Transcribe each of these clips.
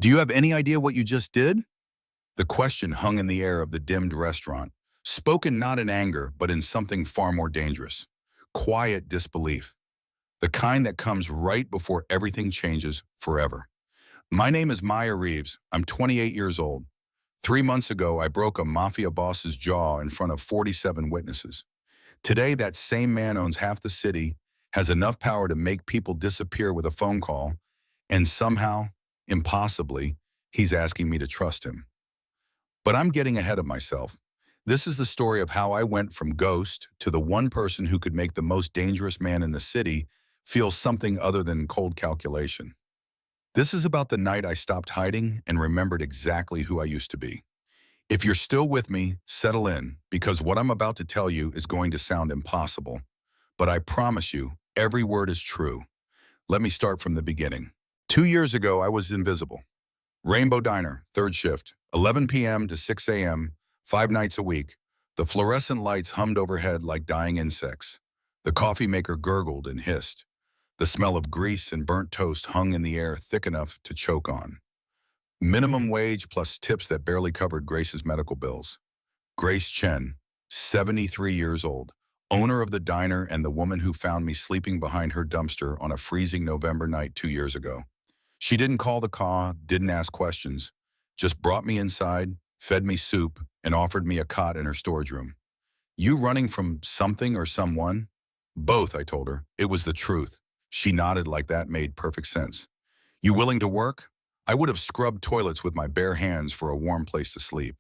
Do you have any idea what you just did? The question hung in the air of the dimmed restaurant, spoken not in anger, but in something far more dangerous. Quiet disbelief, the kind that comes right before everything changes forever. My name is Maya Reeves. I'm 28 years old. 3 months ago, I broke a Mafia boss's jaw in front of 47 witnesses. Today, that same man owns half the city, has enough power to make people disappear with a phone call, and somehow, impossibly, he's asking me to trust him. But I'm getting ahead of myself. This is the story of how I went from ghost to the one person who could make the most dangerous man in the city feel something other than cold calculation. This is about the night I stopped hiding and remembered exactly who I used to be. If you're still with me, settle in, because what I'm about to tell you is going to sound impossible. But I promise you, every word is true. Let me start from the beginning. 2 years ago, I was invisible. Rainbow Diner, third shift, 11 p.m. to 6 a.m., 5 nights a week. The fluorescent lights hummed overhead like dying insects. The coffee maker gurgled and hissed. The smell of grease and burnt toast hung in the air thick enough to choke on. Minimum wage plus tips that barely covered Grace's medical bills. Grace Chen, 73 years old, owner of the diner and the woman who found me sleeping behind her dumpster on a freezing November night 2 years ago. She didn't call the call, didn't ask questions, just brought me inside, fed me soup, and offered me a cot in her storage room. You running from something or someone? Both, I told her. It was the truth. She nodded like that made perfect sense. You willing to work? I would have scrubbed toilets with my bare hands for a warm place to sleep.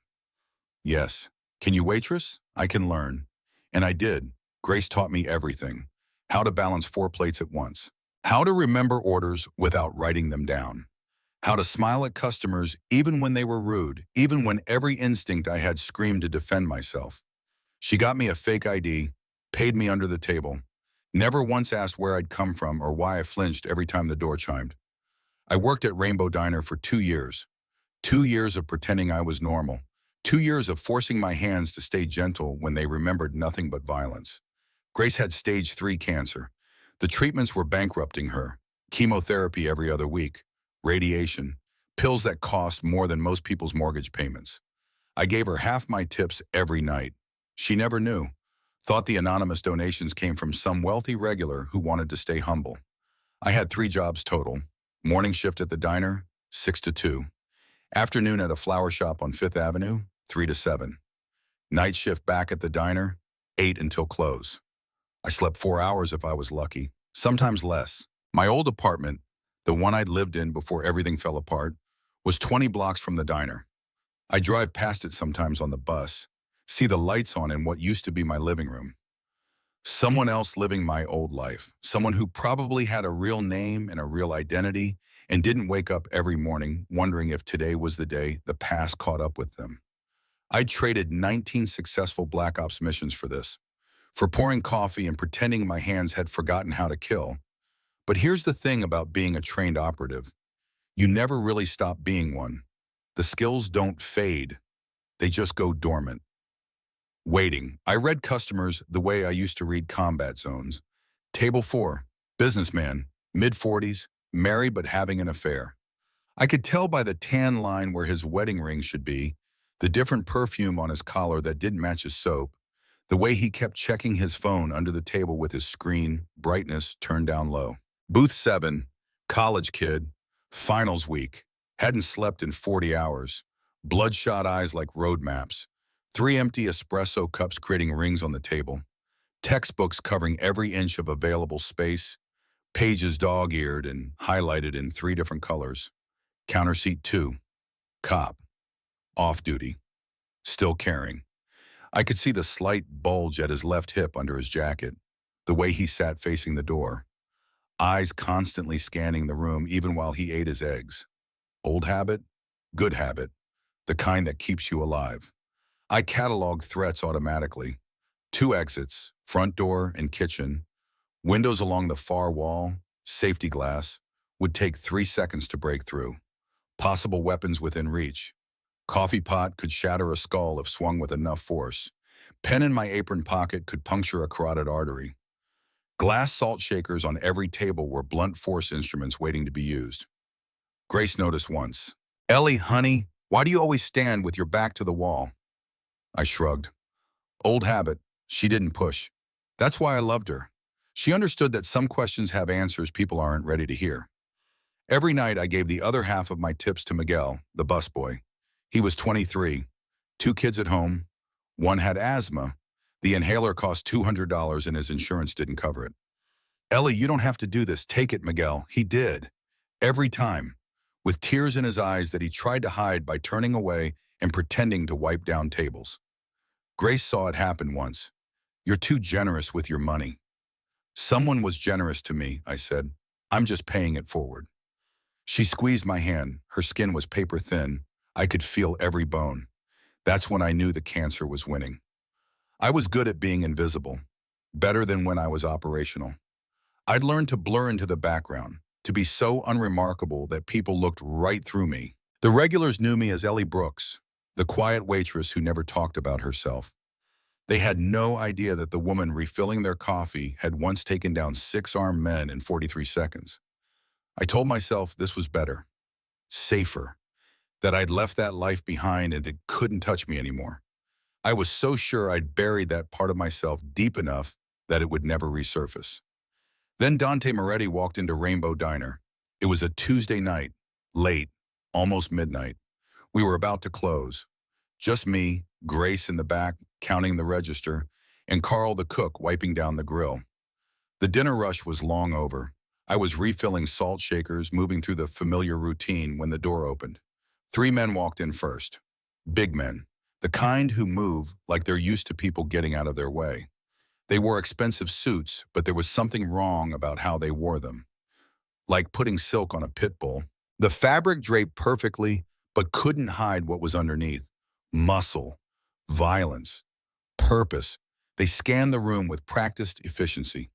Yes. Can you waitress? I can learn. And I did. Grace taught me everything. How to balance 4 plates at once. How to remember orders without writing them down. How to smile at customers even when they were rude, even when every instinct I had screamed to defend myself. She got me a fake ID, paid me under the table, never once asked where I'd come from or why I flinched every time the door chimed. I worked at Rainbow Diner for 2 years. 2 years of pretending I was normal. 2 years of forcing my hands to stay gentle when they remembered nothing but violence. Grace had stage 3 cancer. The treatments were bankrupting her. Chemotherapy every other week, radiation, pills that cost more than most people's mortgage payments. I gave her half my tips every night. She never knew. Thought the anonymous donations came from some wealthy regular who wanted to stay humble. I had 3 jobs total. Morning shift at the diner, 6 to 2. Afternoon at a flower shop on 5th Avenue, 3 to 7. Night shift back at the diner, 8 until close. I slept 4 hours if I was lucky, sometimes less. My old apartment, the one I'd lived in before everything fell apart, was 20 blocks from the diner. I drive past it sometimes on the bus, see the lights on in what used to be my living room. Someone else living my old life, someone who probably had a real name and a real identity and didn't wake up every morning wondering if today was the day the past caught up with them. I traded 19 successful Black Ops missions for this, for pouring coffee and pretending my hands had forgotten how to kill. But here's the thing about being a trained operative. You never really stop being one. The skills don't fade. They just go dormant. Waiting. I read customers the way I used to read combat zones. Table 4, businessman, mid-40s, married but having an affair. I could tell by the tan line where his wedding ring should be, the different perfume on his collar that didn't match his soap, the way he kept checking his phone under the table with his screen, brightness turned down low. Booth 7, college kid, finals week, hadn't slept in 40 hours, bloodshot eyes like road maps, 3 empty espresso cups creating rings on the table, textbooks covering every inch of available space, pages dog-eared and highlighted in 3 different colors. Counter seat 2, cop, off duty, still caring. I could see the slight bulge at his left hip under his jacket, the way he sat facing the door, eyes constantly scanning the room even while he ate his eggs. Old habit, good habit, the kind that keeps you alive. I cataloged threats automatically. 2 exits, front door and kitchen, windows along the far wall, safety glass, would take 3 seconds to break through. Possible weapons within reach. Coffee pot could shatter a skull if swung with enough force. Pen in my apron pocket could puncture a carotid artery. Glass salt shakers on every table were blunt force instruments waiting to be used. Grace noticed once. "Ellie, honey, why do you always stand with your back to the wall?" I shrugged. Old habit. She didn't push. That's why I loved her. She understood that some questions have answers people aren't ready to hear. Every night I gave the other half of my tips to Miguel, the busboy. He was 23, two kids at home. One had asthma. The inhaler cost $200 and his insurance didn't cover it. "Ellie, you don't have to do this. Take it, Miguel." He did. Every time. With tears in his eyes that he tried to hide by turning away and pretending to wipe down tables. Grace saw it happen once. "You're too generous with your money." "Someone was generous to me," I said. "I'm just paying it forward." She squeezed my hand. Her skin was paper thin. I could feel every bone. That's when I knew the cancer was winning. I was good at being invisible. Better than when I was operational. I'd learned to blur into the background, to be so unremarkable that people looked right through me. The regulars knew me as Ellie Brooks, the quiet waitress who never talked about herself. They had no idea that the woman refilling their coffee had once taken down 6 armed men in 43 seconds. I told myself this was better, safer, that I'd left that life behind and it couldn't touch me anymore. I was so sure I'd buried that part of myself deep enough that it would never resurface. Then Dante Moretti walked into Rainbow Diner. It was a Tuesday night, late, almost midnight. We were about to close. Just me, Grace in the back, counting the register, and Carl the cook wiping down the grill. The dinner rush was long over. I was refilling salt shakers, moving through the familiar routine when the door opened. 3 men walked in first. Big men. The kind who move like they're used to people getting out of their way. They wore expensive suits, but there was something wrong about how they wore them. Like putting silk on a pit bull. The fabric draped perfectly, but couldn't hide what was underneath. Muscle, violence, purpose. They scanned the room with practiced efficiency.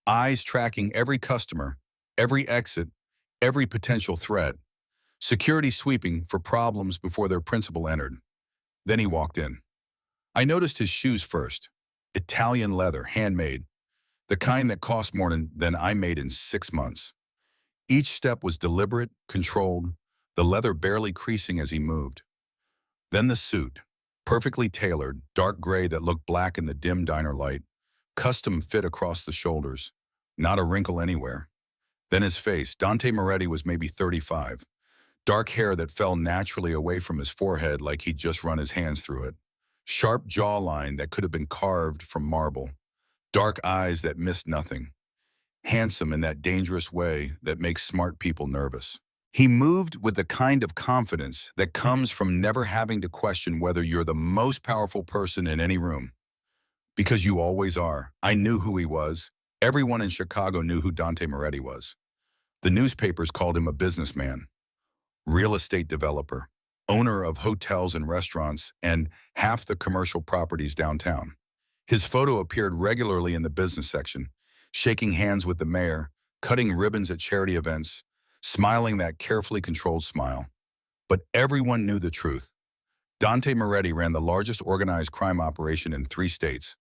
Eyes tracking every customer, every exit, every potential threat. Security sweeping for problems before their principal entered. Then he walked in. I noticed his shoes first. Italian leather, handmade. The kind that cost more than I made in 6 months. Each step was deliberate, controlled, the leather barely creasing as he moved. Then the suit, perfectly tailored, dark gray that looked black in the dim diner light, custom fit across the shoulders, not a wrinkle anywhere. Then his face. Dante Moretti was maybe 35. Dark hair that fell naturally away from his forehead like he'd just run his hands through it. Sharp jawline that could have been carved from marble. Dark eyes that missed nothing. Handsome in that dangerous way that makes smart people nervous. He moved with the kind of confidence that comes from never having to question whether you're the most powerful person in any room. Because you always are. I knew who he was. Everyone in Chicago knew who Dante Moretti was. The newspapers called him a businessman, real estate developer, owner of hotels and restaurants, and half the commercial properties downtown. His photo appeared regularly in the business section, shaking hands with the mayor, cutting ribbons at charity events, smiling that carefully controlled smile. But everyone knew the truth. Dante Moretti ran the largest organized crime operation in 3 states.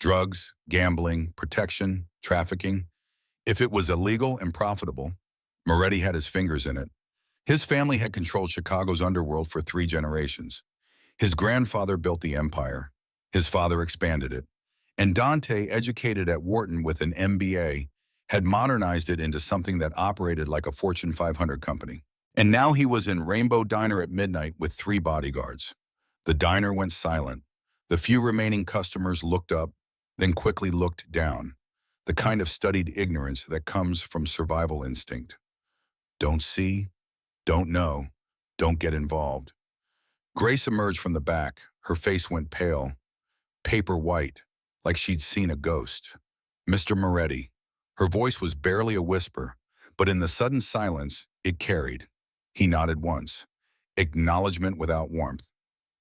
Drugs, gambling, protection, trafficking. If it was illegal and profitable, Moretti had his fingers in it. His family had controlled Chicago's underworld for 3 generations. His grandfather built the empire. His father expanded it. And Dante, educated at Wharton with an MBA, had modernized it into something that operated like a Fortune 500 company. And now he was in Rainbow Diner at midnight with 3 bodyguards. The diner went silent. The few remaining customers looked up, then quickly looked down. The kind of studied ignorance that comes from survival instinct. Don't see, don't know, don't get involved. Grace emerged from the back. Her face went pale, paper white, like she'd seen a ghost. "Mr. Moretti." Her voice was barely a whisper, but in the sudden silence, it carried. He nodded once, acknowledgement without warmth,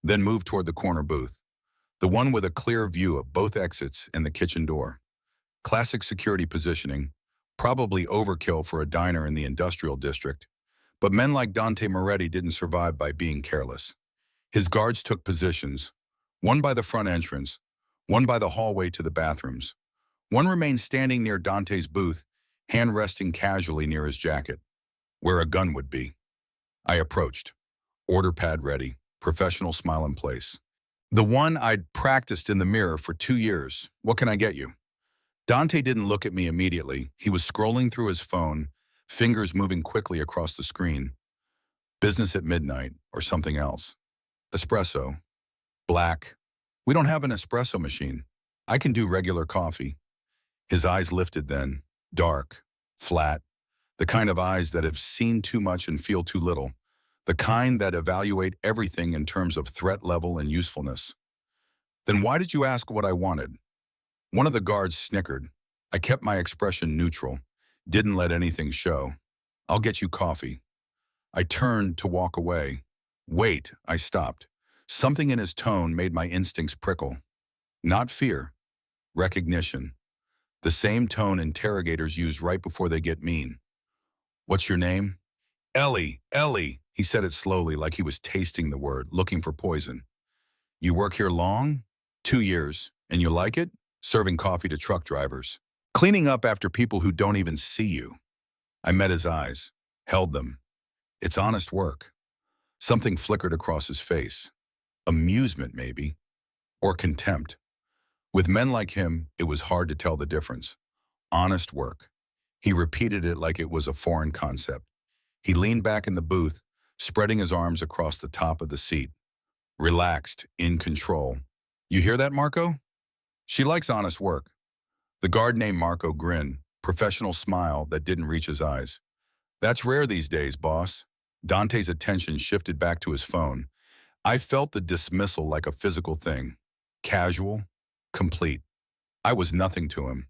then moved toward the corner booth, the one with a clear view of both exits and the kitchen door. Classic security positioning, probably overkill for a diner in the industrial district, but men like Dante Moretti didn't survive by being careless. His guards took positions, one by the front entrance, one by the hallway to the bathrooms. One remained standing near Dante's booth, hand resting casually near his jacket, where a gun would be. I approached. Order pad ready. Professional smile in place. The one I'd practiced in the mirror for 2 years. What can I get you? Dante didn't look at me immediately. He was scrolling through his phone, fingers moving quickly across the screen. Business at midnight or something else. Espresso. Black. We don't have an espresso machine. I can do regular coffee. His eyes lifted then. Dark. Flat. The kind of eyes that have seen too much and feel too little. The kind that evaluate everything in terms of threat level and usefulness. Then why did you ask what I wanted? One of the guards snickered. I kept my expression neutral. Didn't let anything show. I'll get you coffee. I turned to walk away. Wait, I stopped. Something in his tone made my instincts prickle. Not fear. Recognition. The same tone interrogators use right before they get mean. What's your name? Ellie, Ellie. He said it slowly like he was tasting the word, looking for poison. You work here long? 2 years. And you like it? Serving coffee to truck drivers. Cleaning up after people who don't even see you. I met his eyes, held them. It's honest work. Something flickered across his face. Amusement, maybe. Or contempt. With men like him, it was hard to tell the difference. Honest work. He repeated it like it was a foreign concept. He leaned back in the booth, spreading his arms across the top of the seat. Relaxed, in control. You hear that, Marco? She likes honest work. The guard named Marco grinned, professional smile that didn't reach his eyes. That's rare these days, boss. Dante's attention shifted back to his phone. I felt the dismissal like a physical thing. Casual, complete. I was nothing to him.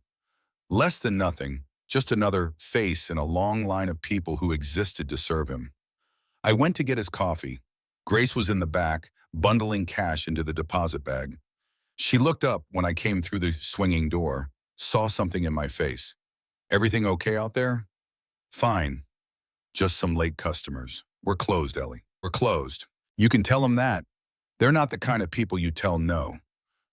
Less than nothing, just another face in a long line of people who existed to serve him. I went to get his coffee. Grace was in the back, bundling cash into the deposit bag. She looked up when I came through the swinging door, saw something in my face. Everything okay out there? Fine. Just some late customers. We're closed, Ellie. We're closed. You can tell them that. They're not the kind of people you tell no.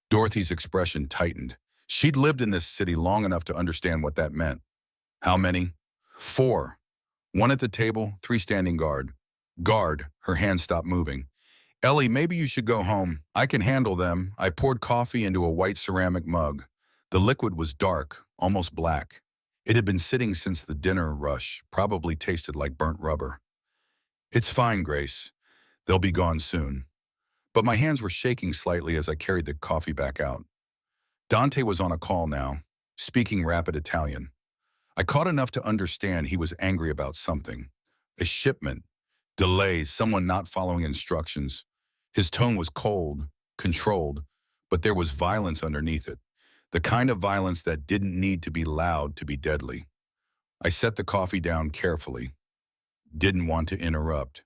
Dorothy's expression tightened. She'd lived in this city long enough to understand what that meant. How many? 4. 1 at the table, 3 standing guard. Guard, her hand stopped moving. Ellie, maybe you should go home. I can handle them. I poured coffee into a white ceramic mug. The liquid was dark, almost black. It had been sitting since the dinner rush, probably tasted like burnt rubber. It's fine, Grace. They'll be gone soon. But my hands were shaking slightly as I carried the coffee back out. Dante was on a call now, speaking rapid Italian. I caught enough to understand he was angry about something. A shipment, delays, someone not following instructions. His tone was cold, controlled, but there was violence underneath it. The kind of violence that didn't need to be loud to be deadly. I set the coffee down carefully. Didn't want to interrupt.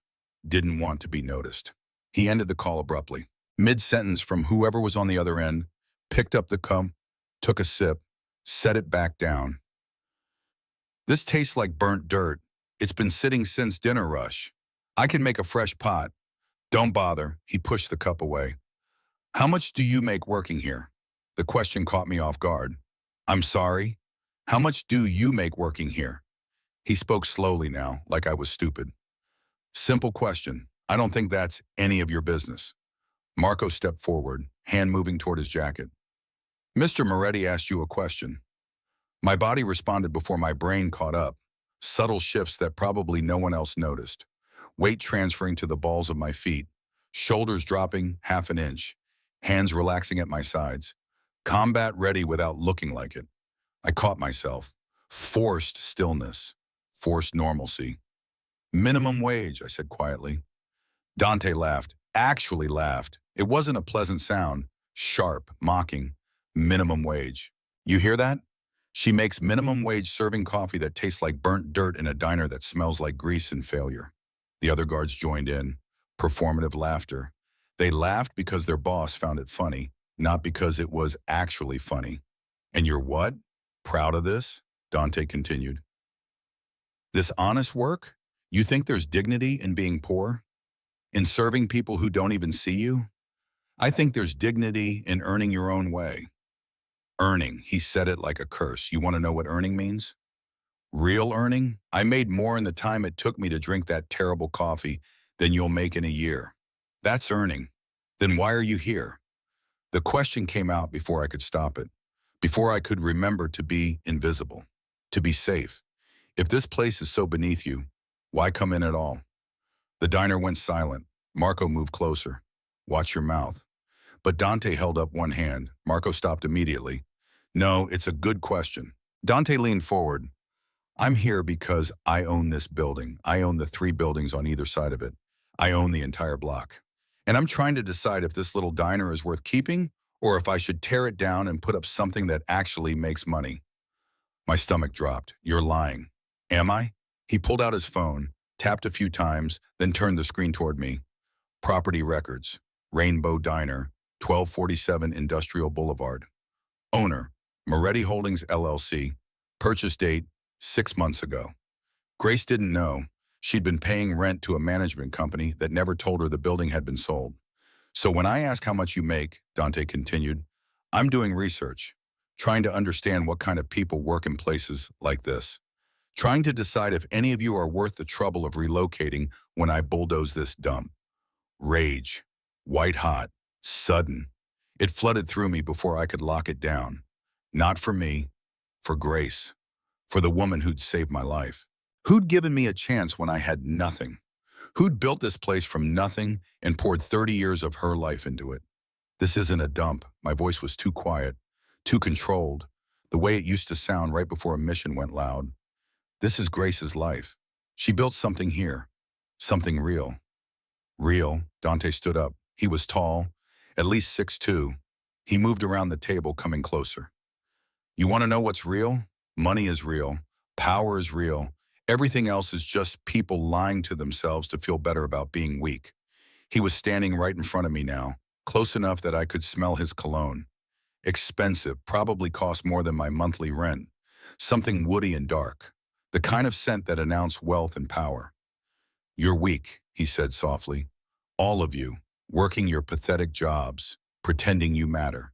Didn't want to be noticed. He ended the call abruptly. Mid-sentence from whoever was on the other end, picked up the cup, took a sip, set it back down. This tastes like burnt dirt. It's been sitting since dinner rush. I can make a fresh pot. Don't bother. He pushed the cup away. How much do you make working here? The question caught me off guard. I'm sorry? How much do you make working here? He spoke slowly now, like I was stupid. Simple question. I don't think that's any of your business. Marco stepped forward, hand moving toward his jacket. Mr. Moretti asked you a question. My body responded before my brain caught up. Subtle shifts that probably no one else noticed. Weight transferring to the balls of my feet. Shoulders dropping half an inch. Hands relaxing at my sides. Combat ready without looking like it. I caught myself. Forced stillness. Forced normalcy. Minimum wage, I said quietly. Dante laughed. Actually laughed. It wasn't a pleasant sound. Sharp, mocking. Minimum wage. You hear that? She makes minimum wage serving coffee that tastes like burnt dirt in a diner that smells like grease and failure. The other guards joined in. Performative laughter. They laughed because their boss found it funny, not because it was actually funny. And you're what? Proud of this? Dante continued. This honest work? You think there's dignity in being poor? In serving people who don't even see you? I think there's dignity in earning your own way. Earning, he said it like a curse. You want to know what earning means? Real earning? I made more in the time it took me to drink that terrible coffee than you'll make in a year. That's earning. Then why are you here? The question came out before I could stop it, before I could remember to be invisible, to be safe. If this place is so beneath you, why come in at all? The diner went silent. Marco moved closer. Watch your mouth. But Dante held up one hand. Marco stopped immediately. No, it's a good question. Dante leaned forward. I'm here because I own this building. I own the 3 buildings on either side of it. I own the entire block. And I'm trying to decide if this little diner is worth keeping or if I should tear it down and put up something that actually makes money. My stomach dropped. You're lying. Am I? He pulled out his phone, tapped a few times, then turned the screen toward me. Property records. Rainbow Diner, 1247 Industrial Boulevard. Owner, Moretti Holdings LLC. Purchase date, 6 months ago. Grace didn't know. She'd been paying rent to a management company that never told her the building had been sold. So when I ask how much you make, Dante continued, I'm doing research, trying to understand what kind of people work in places like this, trying to decide if any of you are worth the trouble of relocating when I bulldoze this dump. Rage, white hot, sudden. It flooded through me before I could lock it down. Not for me, for Grace, for the woman who'd saved my life. Who'd given me a chance when I had nothing? Who'd built this place from nothing and poured 30 years of her life into it? This isn't a dump. My voice was too quiet, too controlled, the way it used to sound right before a mission went loud. This is Grace's life. She built something here, something real. Real, Dante stood up. He was tall, at least 6'2". He moved around the table, coming closer. You want to know what's real? Money is real. Power is real. Everything else is just people lying to themselves to feel better about being weak. He was standing right in front of me now, close enough that I could smell his cologne. Expensive, probably cost more than my monthly rent. Something woody and dark. The kind of scent that announced wealth and power. You're weak, he said softly. All of you, working your pathetic jobs, pretending you matter.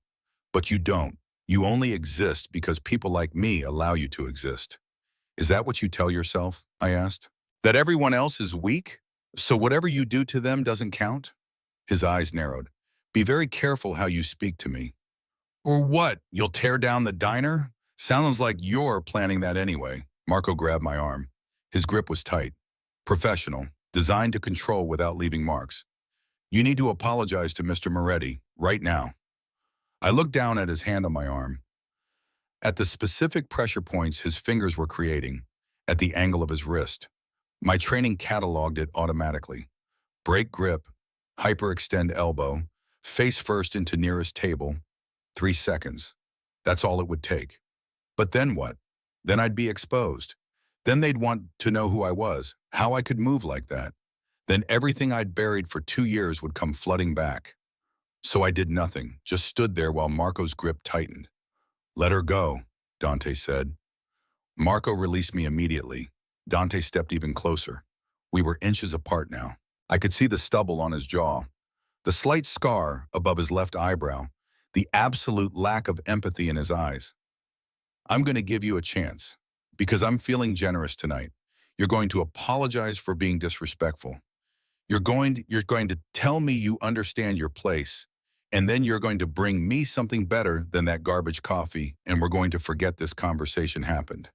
But you don't. You only exist because people like me allow you to exist. Is that what you tell yourself? I asked. That everyone else is weak? So whatever you do to them doesn't count? His eyes narrowed. Be very careful how you speak to me. Or what? You'll tear down the diner? Sounds like you're planning that anyway. Marco grabbed my arm. His grip was tight. Professional, designed to control without leaving marks. You need to apologize to Mr. Moretti, right now. I looked down at his hand on my arm. At the specific pressure points his fingers were creating, at the angle of his wrist. My training cataloged it automatically. Break grip, hyperextend elbow, face first into nearest table, 3 seconds. That's all it would take. But then what? Then I'd be exposed. Then they'd want to know who I was, how I could move like that. Then everything I'd buried for 2 years would come flooding back. So I did nothing, just stood there while Marco's grip tightened. Let her go, Dante said. Marco released me immediately. Dante stepped even closer. We were inches apart now. I could see the stubble on his jaw, the slight scar above his left eyebrow, the absolute lack of empathy in his eyes. I'm going to give you a chance, because I'm feeling generous tonight. You're going to apologize for being disrespectful. You're going to tell me you understand your place, and then you're going to bring me something better than that garbage coffee, and we're going to forget this conversation happened.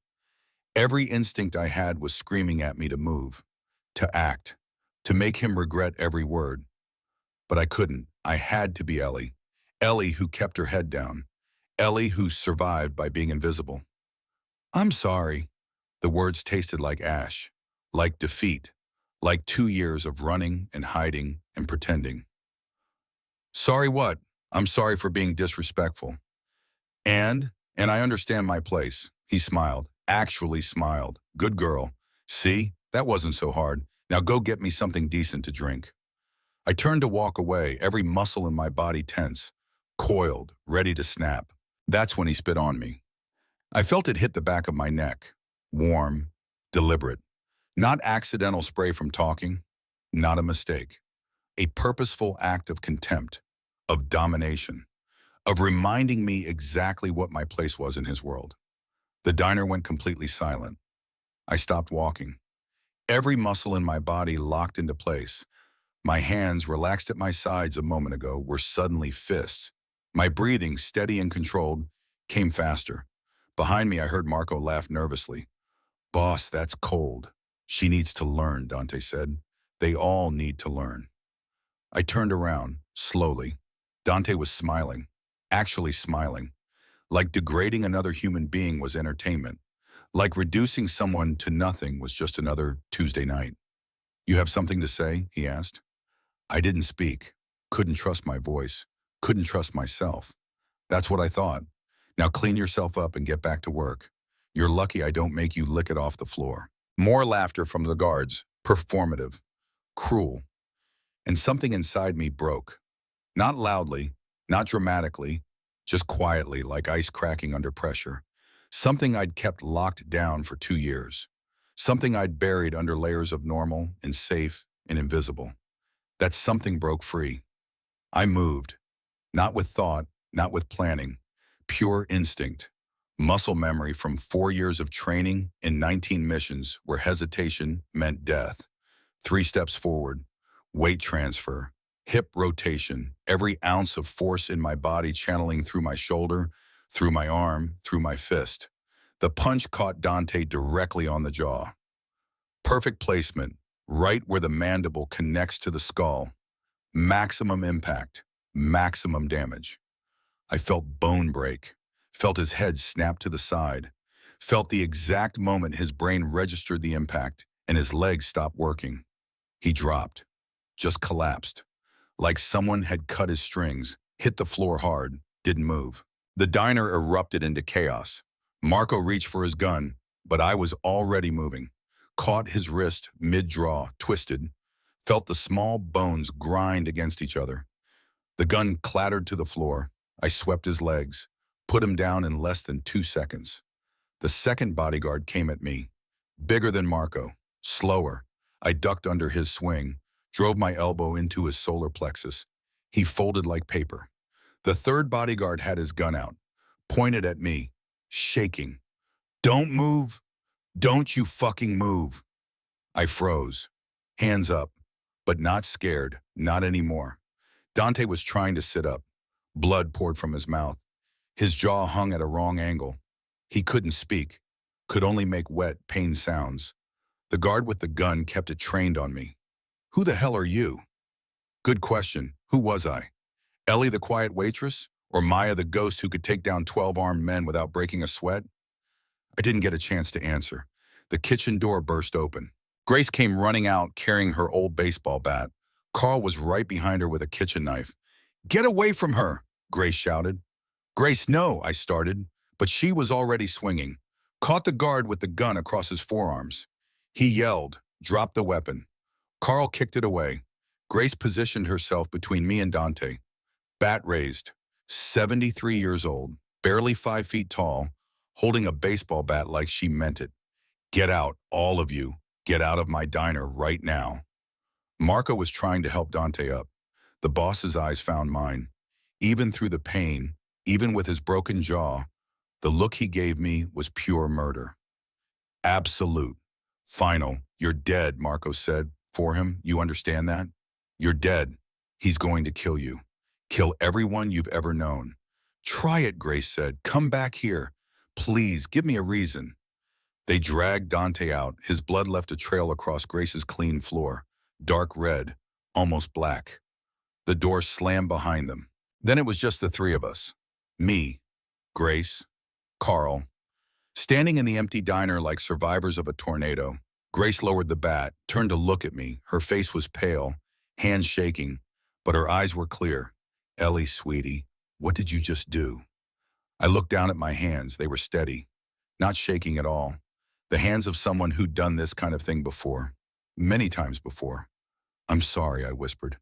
Every instinct I had was screaming at me to move, to act, to make him regret every word. But I couldn't. I had to be Ellie. Ellie who kept her head down. Ellie who survived by being invisible. I'm sorry. The words tasted like ash, like defeat, like 2 years of running and hiding and pretending. Sorry what? I'm sorry for being disrespectful. And I understand my place. He smiled, actually smiled. Good girl. See, that wasn't so hard. Now go get me something decent to drink. I turned to walk away, every muscle in my body tense, coiled, ready to snap. That's when he spit on me. I felt it hit the back of my neck. Warm, deliberate. Not accidental spray from talking. Not a mistake. A purposeful act of contempt, of domination, of reminding me exactly what my place was in his world. The diner went completely silent. I stopped walking. Every muscle in my body locked into place. My hands, relaxed at my sides a moment ago, were suddenly fists. My breathing, steady and controlled, came faster. Behind me, I heard Marco laugh nervously. Boss, that's cold. She needs to learn, Dante said. They all need to learn. I turned around, slowly. Dante was smiling, actually smiling, like degrading another human being was entertainment, like reducing someone to nothing was just another Tuesday night. You have something to say? He asked. I didn't speak, couldn't trust my voice, couldn't trust myself. That's what I thought. Now clean yourself up and get back to work. You're lucky I don't make you lick it off the floor. More laughter from the guards, performative, cruel, and something inside me broke. Not loudly, not dramatically, just quietly like ice cracking under pressure. Something I'd kept locked down for 2 years. Something I'd buried under layers of normal and safe and invisible. That something broke free. I moved, not with thought, not with planning, pure instinct. Muscle memory from 4 years of training in 19 missions where hesitation meant death. 3 steps forward, weight transfer, hip rotation, every ounce of force in my body channeling through my shoulder, through my arm, through my fist. The punch caught Dante directly on the jaw. Perfect placement, right where the mandible connects to the skull. Maximum impact, maximum damage. I felt bone break, felt his head snap to the side, felt the exact moment his brain registered the impact and his legs stopped working. He dropped, just collapsed, like someone had cut his strings, hit the floor hard, didn't move. The diner erupted into chaos. Marco reached for his gun, but I was already moving. Caught his wrist mid-draw, twisted, felt the small bones grind against each other. The gun clattered to the floor. I swept his legs, put him down in less than 2 seconds. The second bodyguard came at me, bigger than Marco, slower. I ducked under his swing, drove my elbow into his solar plexus. He folded like paper. The third bodyguard had his gun out, pointed at me, shaking. Don't move. Don't you fucking move. I froze, hands up, but not scared, not anymore. Dante was trying to sit up. Blood poured from his mouth. His jaw hung at a wrong angle. He couldn't speak, could only make wet, pain sounds. The guard with the gun kept it trained on me. Who the hell are you? Good question. Who was I? Ellie the quiet waitress? Or Maya the ghost who could take down 12 armed men without breaking a sweat? I didn't get a chance to answer. The kitchen door burst open. Grace came running out carrying her old baseball bat. Carl was right behind her with a kitchen knife. Get away from her, Grace shouted. Grace, no, I started, but she was already swinging. Caught the guard with the gun across his forearms. He yelled, dropped the weapon. Carl kicked it away. Grace positioned herself between me and Dante. Bat raised, 73 years old, barely 5 feet tall, holding a baseball bat like she meant it. Get out, all of you. Get out of my diner right now. Marco was trying to help Dante up. The boss's eyes found mine. Even through the pain, even with his broken jaw, the look he gave me was pure murder. Absolute. Final. You're dead, Marco said for him. You understand that? You're dead. He's going to kill you. Kill everyone you've ever known. Try it, Grace said. Come back here. Please, give me a reason. They dragged Dante out. His blood left a trail across Grace's clean floor. Dark red, almost black. The door slammed behind them. Then it was just the three of us. Me, Grace, Carl. Standing in the empty diner like survivors of a tornado. Grace lowered the bat, turned to look at me. Her face was pale, hands shaking, but her eyes were clear. Ellie, sweetie, what did you just do? I looked down at my hands. They were steady, not shaking at all. The hands of someone who'd done this kind of thing before. Many times before. I'm sorry, I whispered.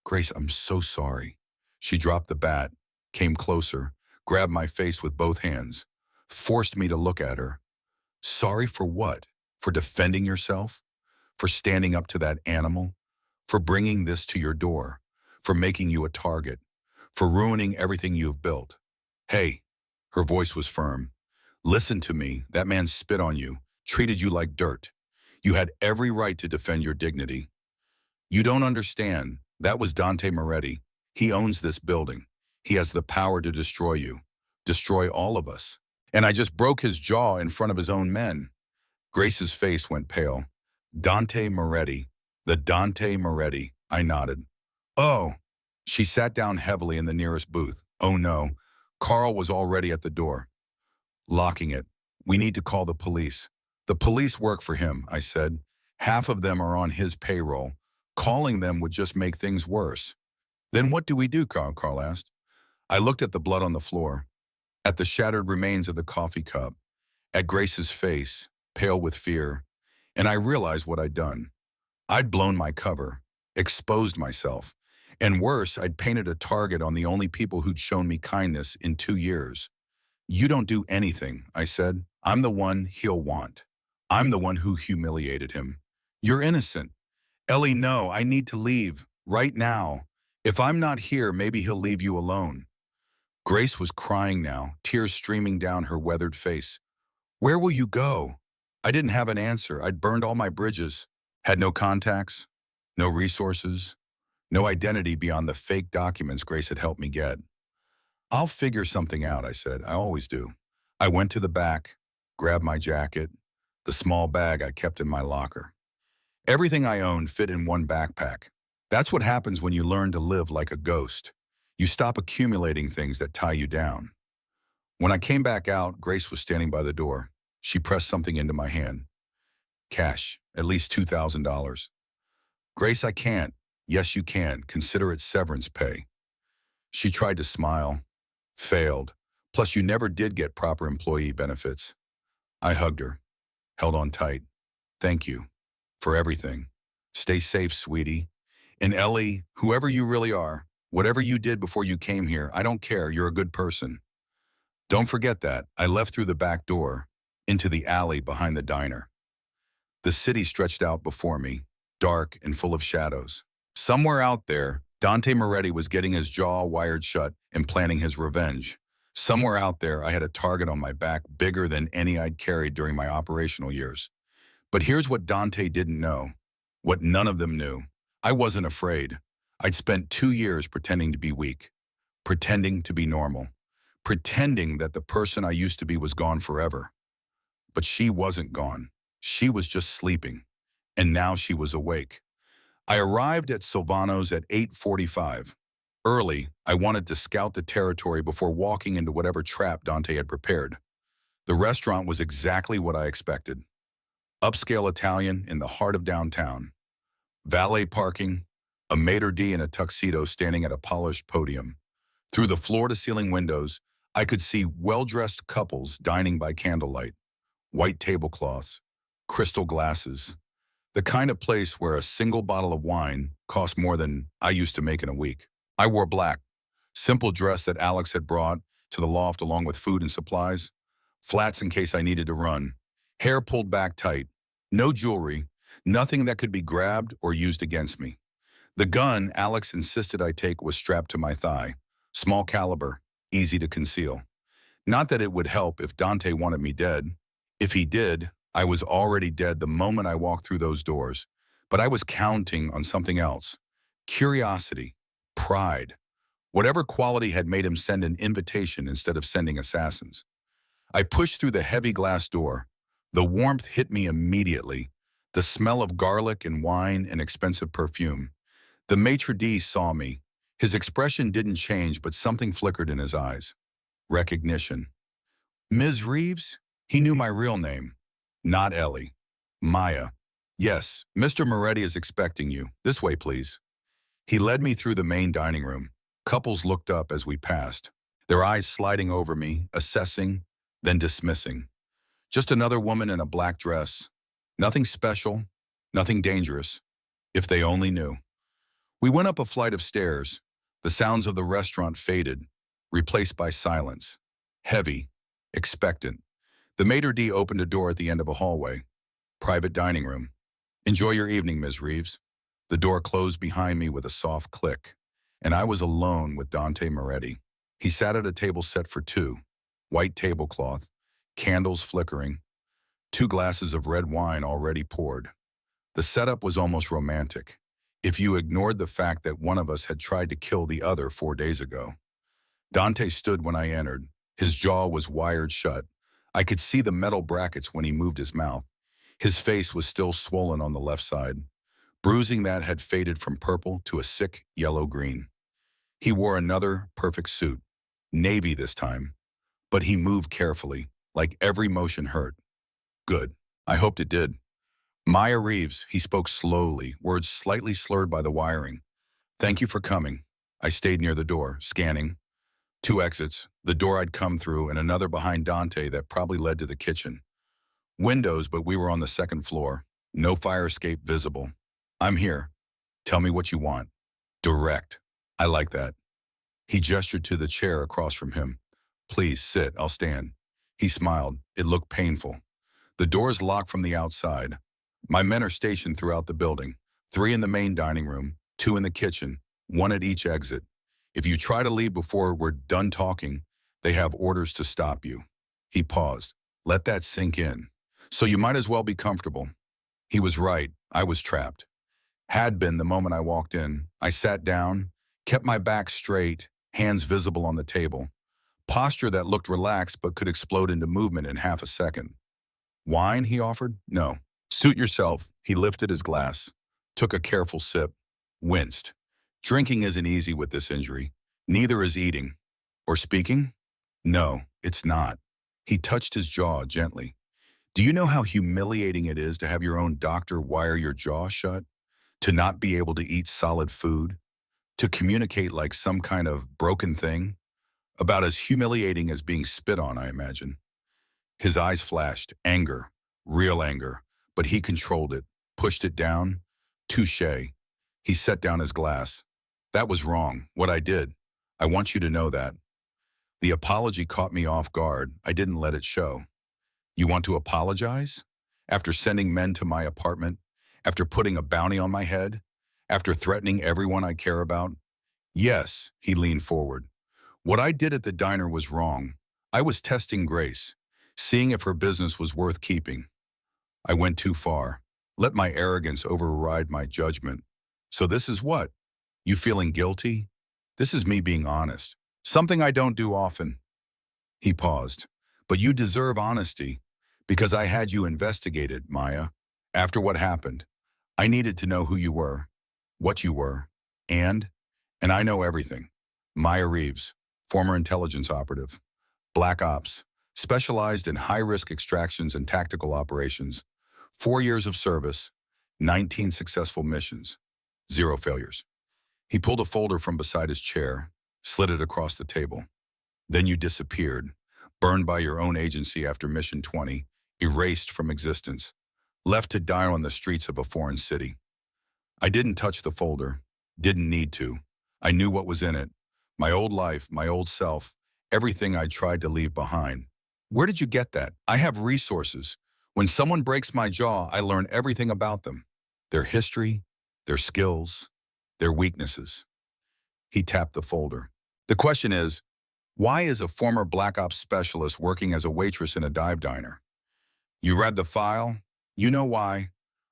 Grace, I'm so sorry. She dropped the bat, came closer, grabbed my face with both hands, forced me to look at her. Sorry for what? For defending yourself? For standing up to that animal? For bringing this to your door? For making you a target? For ruining everything you've built? Hey, her voice was firm. Listen to me. That man spit on you, treated you like dirt. You had every right to defend your dignity. You don't understand. That was Dante Moretti. He owns this building. He has the power to destroy you, destroy all of us. And I just broke his jaw in front of his own men. Grace's face went pale. Dante Moretti. The Dante Moretti. I nodded. Oh. She sat down heavily in the nearest booth. Oh no. Carl was already at the door, locking it. We need to call the police. The police work for him, I said. Half of them are on his payroll. Calling them would just make things worse. Then what do we do, Carl asked. I looked at the blood on the floor, at the shattered remains of the coffee cup, at Grace's face, pale with fear, and I realized what I'd done. I'd blown my cover, exposed myself, and worse, I'd painted a target on the only people who'd shown me kindness in 2 years. You don't do anything, I said. I'm the one he'll want. I'm the one who humiliated him. You're innocent. Ellie, no, I need to leave, right now. If I'm not here, maybe he'll leave you alone. Grace was crying now, tears streaming down her weathered face. Where will you go? I didn't have an answer. I'd burned all my bridges, had no contacts, no resources, no identity beyond the fake documents Grace had helped me get. I'll figure something out, I said. I always do. I went to the back, grabbed my jacket, the small bag I kept in my locker. Everything I owned fit in one backpack. That's what happens when you learn to live like a ghost. You stop accumulating things that tie you down. When I came back out, Grace was standing by the door. She pressed something into my hand. Cash, at least $2,000. Grace, I can't. Yes, you can. Consider it severance pay. She tried to smile, failed. Plus, you never did get proper employee benefits. I hugged her, held on tight. Thank you for everything. Stay safe, sweetie. And Ellie, whoever you really are, whatever you did before you came here, I don't care. You're a good person. Don't forget that. I left through the back door, into the alley behind the diner. The city stretched out before me, dark and full of shadows. Somewhere out there, Dante Moretti was getting his jaw wired shut and planning his revenge. Somewhere out there, I had a target on my back bigger than any I'd carried during my operational years. But here's what Dante didn't know, what none of them knew. I wasn't afraid. I'd spent 2 years pretending to be weak, pretending to be normal, pretending that the person I used to be was gone forever. But she wasn't gone. She was just sleeping, and now she was awake. I arrived at Silvano's at 8:45. Early, I wanted to scout the territory before walking into whatever trap Dante had prepared. The restaurant was exactly what I expected. Upscale Italian in the heart of downtown. Valet parking, a maitre d' in a tuxedo standing at a polished podium. Through the floor-to-ceiling windows, I could see well-dressed couples dining by candlelight. White tablecloths, crystal glasses. The kind of place where a single bottle of wine cost more than I used to make in a week. I wore black, simple dress that Alex had brought to the loft along with food and supplies, flats in case I needed to run, hair pulled back tight, no jewelry, nothing that could be grabbed or used against me. The gun Alex insisted I take was strapped to my thigh, small caliber, easy to conceal. Not that it would help if Dante wanted me dead. If he did, I was already dead the moment I walked through those doors, but I was counting on something else. Curiosity, pride, whatever quality had made him send an invitation instead of sending assassins. I pushed through the heavy glass door. The warmth hit me immediately, the smell of garlic and wine and expensive perfume. The maitre d' saw me. His expression didn't change, but something flickered in his eyes. Recognition. Ms. Reeves? He knew my real name. Not Ellie. Maya. Yes, Mr. Moretti is expecting you. This way, please. He led me through the main dining room. Couples looked up as we passed, their eyes sliding over me, assessing, then dismissing. Just another woman in a black dress. Nothing special, nothing dangerous. If they only knew. We went up a flight of stairs. The sounds of the restaurant faded, replaced by silence. Heavy, expectant. The maitre d' opened a door at the end of a hallway. Private dining room. Enjoy your evening, Ms. Reeves. The door closed behind me with a soft click, and I was alone with Dante Moretti. He sat at a table set for two, white tablecloth, candles flickering, 2 glasses of red wine already poured. The setup was almost romantic. if you ignored the fact that one of us had tried to kill the other 4 days ago. Dante stood when I entered. His jaw was wired shut. I could see the metal brackets when he moved his mouth. His face was still swollen on the left side, bruising that had faded from purple to a sick yellow-green. He wore another perfect suit, navy this time, but he moved carefully, like every motion hurt. Good. I hoped it did. Maya Reeves, he spoke slowly, words slightly slurred by the wiring. Thank you for coming. I stayed near the door, scanning. 2 exits, the door I'd come through and another behind Dante that probably led to the kitchen. Windows, but we were on the second floor. No fire escape visible. I'm here. Tell me what you want. Direct. I like that. He gestured to the chair across from him. Please sit, I'll stand. He smiled. It looked painful. The door's locked from the outside. My men are stationed throughout the building. 3 in the main dining room, 2 in the kitchen, 1 at each exit. If you try to leave before we're done talking, they have orders to stop you. He paused. Let that sink in. So you might as well be comfortable. He was right. I was trapped. Had been the moment I walked in. I sat down, kept my back straight, hands visible on the table. Posture that looked relaxed but could explode into movement in half a second. Wine, he offered? No. Suit yourself. He lifted his glass, took a careful sip, winced. Drinking isn't easy with this injury. Neither is eating. Or speaking? No, it's not. He touched his jaw gently. Do you know how humiliating it is to have your own doctor wire your jaw shut? To not be able to eat solid food? To communicate like some kind of broken thing? About as humiliating as being spit on, I imagine. His eyes flashed, anger, real anger, but he controlled it, pushed it down. Touché. He set down his glass. That was wrong, what I did. I want you to know that. The apology caught me off guard. I didn't let it show. You want to apologize? After sending men to my apartment? After putting a bounty on my head? After threatening everyone I care about? Yes, he leaned forward. What I did at the diner was wrong. I was testing Grace, seeing if her business was worth keeping. I went too far. Let my arrogance override my judgment. So this is what? You feeling guilty? This is me being honest. Something I don't do often. He paused. But you deserve honesty, because I had you investigated, Maya. After what happened, I needed to know who you were, what you were, and I know everything. Maya Reeves, former intelligence operative, Black Ops, specialized in high-risk extractions and tactical operations, 4 years of service, 19 successful missions, 0 failures. He pulled a folder from beside his chair, slid it across the table. Then you disappeared, burned by your own agency after Mission 20, erased from existence, left to die on the streets of a foreign city. I didn't touch the folder, didn't need to. I knew what was in it. My old life, my old self, everything I tried to leave behind. Where did you get that? I have resources. When someone breaks my jaw, I learn everything about them. Their history, their skills, their weaknesses. He tapped the folder. The question is, why is a former Black Ops specialist working as a waitress in a dive diner? You read the file? You know why.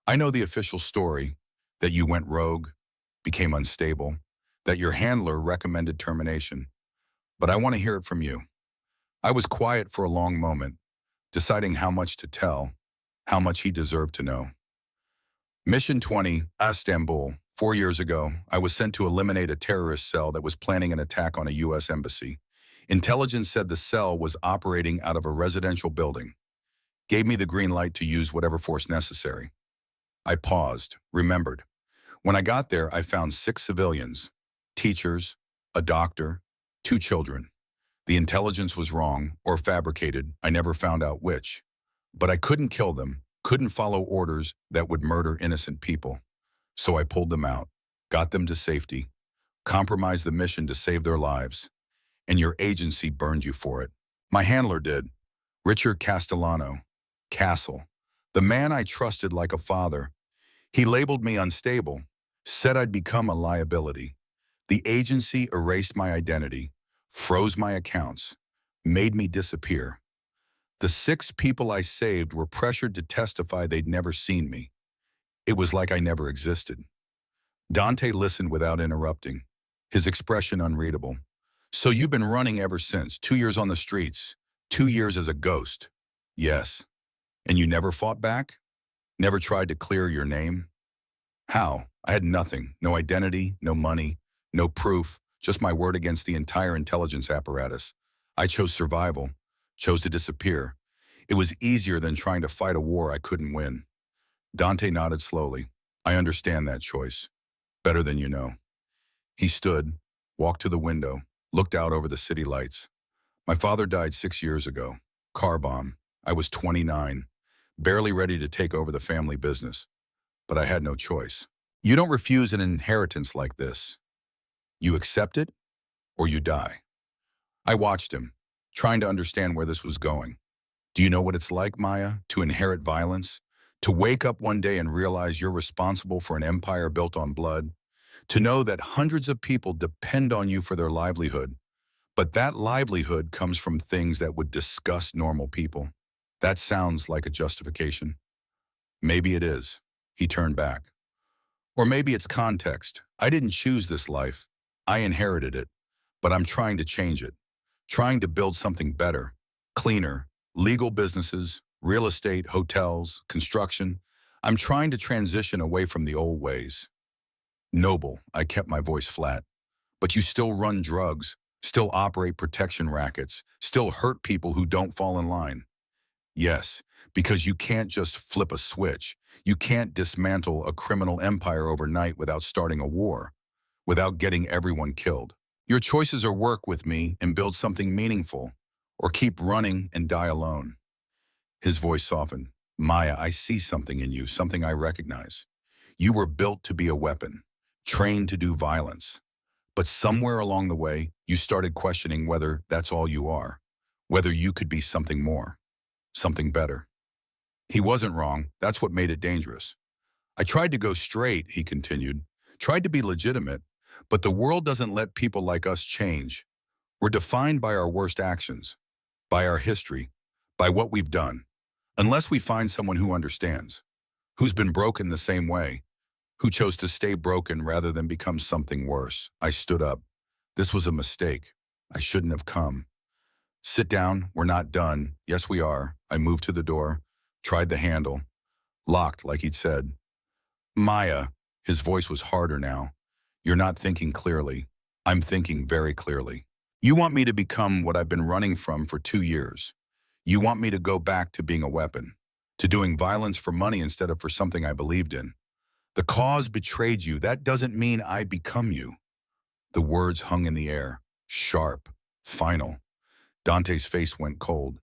I know the official story, that you went rogue, became unstable, that your handler recommended termination. But I want to hear it from you. I was quiet for a long moment, deciding how much to tell, how much he deserved to know. Mission 20, Istanbul. 4 years ago, I was sent to eliminate a terrorist cell that was planning an attack on a U.S. embassy. Intelligence said the cell was operating out of a residential building. Gave me the green light to use whatever force necessary. I paused, remembered. When I got there, I found 6 civilians, teachers, a doctor, 2 children. The intelligence was wrong or fabricated. I never found out which. But I couldn't kill them, couldn't follow orders that would murder innocent people. So I pulled them out, got them to safety, compromised the mission to save their lives. And your agency burned you for it. My handler did. Richard Castellano. Castle. The man I trusted like a father. He labeled me unstable, said I'd become a liability. The agency erased my identity, froze my accounts, made me disappear. The 6 people I saved were pressured to testify they'd never seen me. It was like I never existed. Dante listened without interrupting, his expression unreadable. So you've been running ever since, 2 years on the streets, 2 years as a ghost. Yes. And you never fought back? Never tried to clear your name? How? I had nothing. No identity, no money, no proof, just my word against the entire intelligence apparatus. I chose survival, chose to disappear. It was easier than trying to fight a war I couldn't win. Dante nodded slowly. I understand that choice. Better than you know. He stood, walked to the window, looked out over the city lights. My father died 6 years ago. Car bomb. I was 29, barely ready to take over the family business. But I had no choice. You don't refuse an inheritance like this. You accept it, or you die. I watched him, trying to understand where this was going. Do you know what it's like, Maya, to inherit violence? To wake up one day and realize you're responsible for an empire built on blood? To know that hundreds of people depend on you for their livelihood, but that livelihood comes from things that would disgust normal people? That sounds like a justification. Maybe it is. He turned back. Or maybe it's context. I didn't choose this life. I inherited it. But I'm trying to change it. Trying to build something better, cleaner, legal businesses, real estate, hotels, construction. I'm trying to transition away from the old ways. Noble, I kept my voice flat. But you still run drugs, still operate protection rackets, still hurt people who don't fall in line. Yes, because you can't just flip a switch. You can't dismantle a criminal empire overnight without starting a war, without getting everyone killed. Your choices are work with me and build something meaningful, or keep running and die alone. His voice softened. Maya, I see something in you, something I recognize. You were built to be a weapon, trained to do violence. But somewhere along the way, you started questioning whether that's all you are, whether you could be something more, something better. He wasn't wrong. That's what made it dangerous. I tried to go straight, he continued, tried to be legitimate, but the world doesn't let people like us change. We're defined by our worst actions, by our history, by what we've done. Unless we find someone who understands, who's been broken the same way, who chose to stay broken rather than become something worse. I stood up. This was a mistake. I shouldn't have come. Sit down, we're not done. Yes, we are. I moved to the door, tried the handle, locked like he'd said. Maya, his voice was harder now. You're not thinking clearly. I'm thinking very clearly. You want me to become what I've been running from for 2 years. You want me to go back to being a weapon, to doing violence for money instead of for something I believed in. The cause betrayed you. That doesn't mean I become you. The words hung in the air, sharp, final. Dante's face went cold.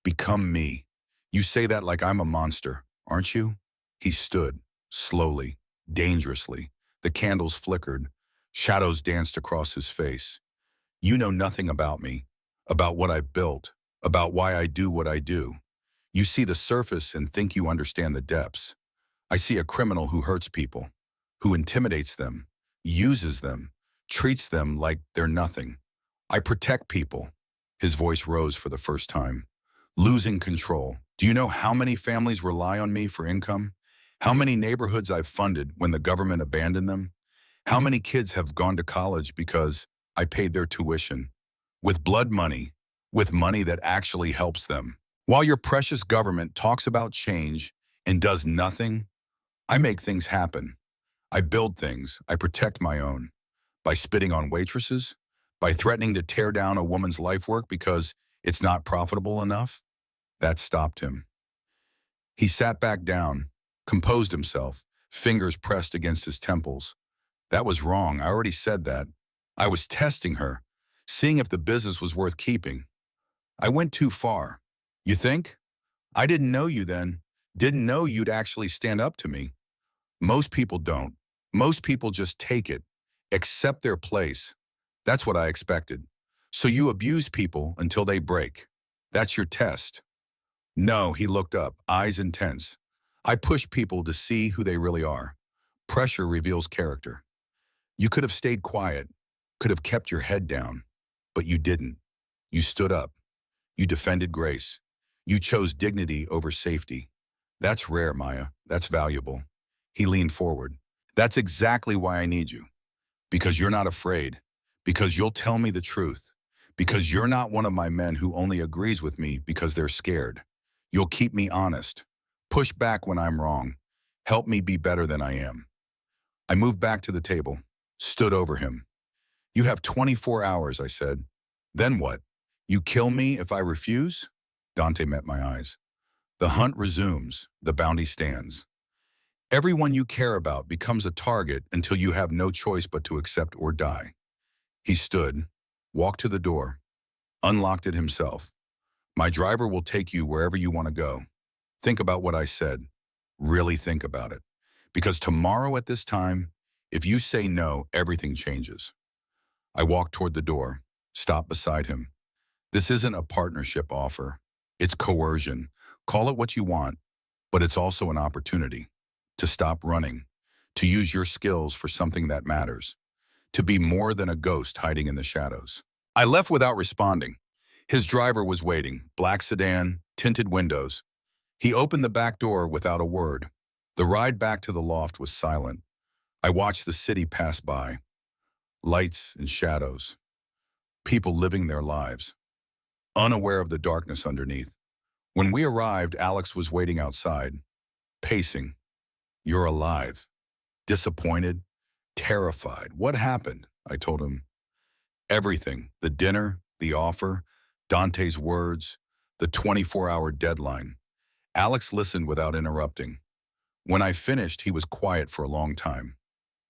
Become me. You say that like I'm a monster, aren't you? He stood, slowly, dangerously. The candles flickered. Shadows danced across his face. You know nothing about me, about what I've built, about why I do what I do. You see the surface and think you understand the depths. I see a criminal who hurts people, who intimidates them, uses them, treats them like they're nothing. I protect people. His voice rose for the first time. Losing control. Do you know how many families rely on me for income? How many neighborhoods I've funded when the government abandoned them? How many kids have gone to college because I paid their tuition? With blood money, with money that actually helps them. While your precious government talks about change and does nothing, I make things happen. I build things. I protect my own. By spitting on waitresses, by threatening to tear down a woman's life work because it's not profitable enough. That stopped him. He sat back down, composed himself, fingers pressed against his temples. That was wrong. I already said that. I was testing her, seeing if the business was worth keeping. I went too far. You think? I didn't know you then. Didn't know you'd actually stand up to me. Most people don't. Most people just take it, accept their place. That's what I expected. So you abuse people until they break. That's your test. No, he looked up, eyes intense. I push people to see who they really are. Pressure reveals character. You could have stayed quiet, could have kept your head down, but you didn't. You stood up. You defended grace. You chose dignity over safety. That's rare, Maya. That's valuable. He leaned forward. That's exactly why I need you. Because you're not afraid. Because you'll tell me the truth. Because you're not one of my men who only agrees with me because they're scared. You'll keep me honest. Push back when I'm wrong. Help me be better than I am. I moved back to the table, stood over him. You have 24 hours, I said. Then what? You kill me if I refuse? Dante met my eyes. The hunt resumes, the bounty stands. Everyone you care about becomes a target until you have no choice but to accept or die. He stood, walked to the door, unlocked it himself. My driver will take you wherever you want to go. Think about what I said. Really think about it. Because tomorrow at this time, if you say no, everything changes. I walked toward the door, stopped beside him. This isn't a partnership offer. It's coercion. Call it what you want, but it's also an opportunity to stop running, to use your skills for something that matters, to be more than a ghost hiding in the shadows. I left without responding. His driver was waiting, black sedan, tinted windows. He opened the back door without a word. The ride back to the loft was silent. I watched the city pass by, lights and shadows, people living their lives, unaware of the darkness underneath. When we arrived, Alex was waiting outside, pacing. You're alive. Disappointed, terrified. What happened? I told him. Everything. The dinner, the offer, Dante's words, the 24-hour deadline. Alex listened without interrupting. When I finished, he was quiet for a long time.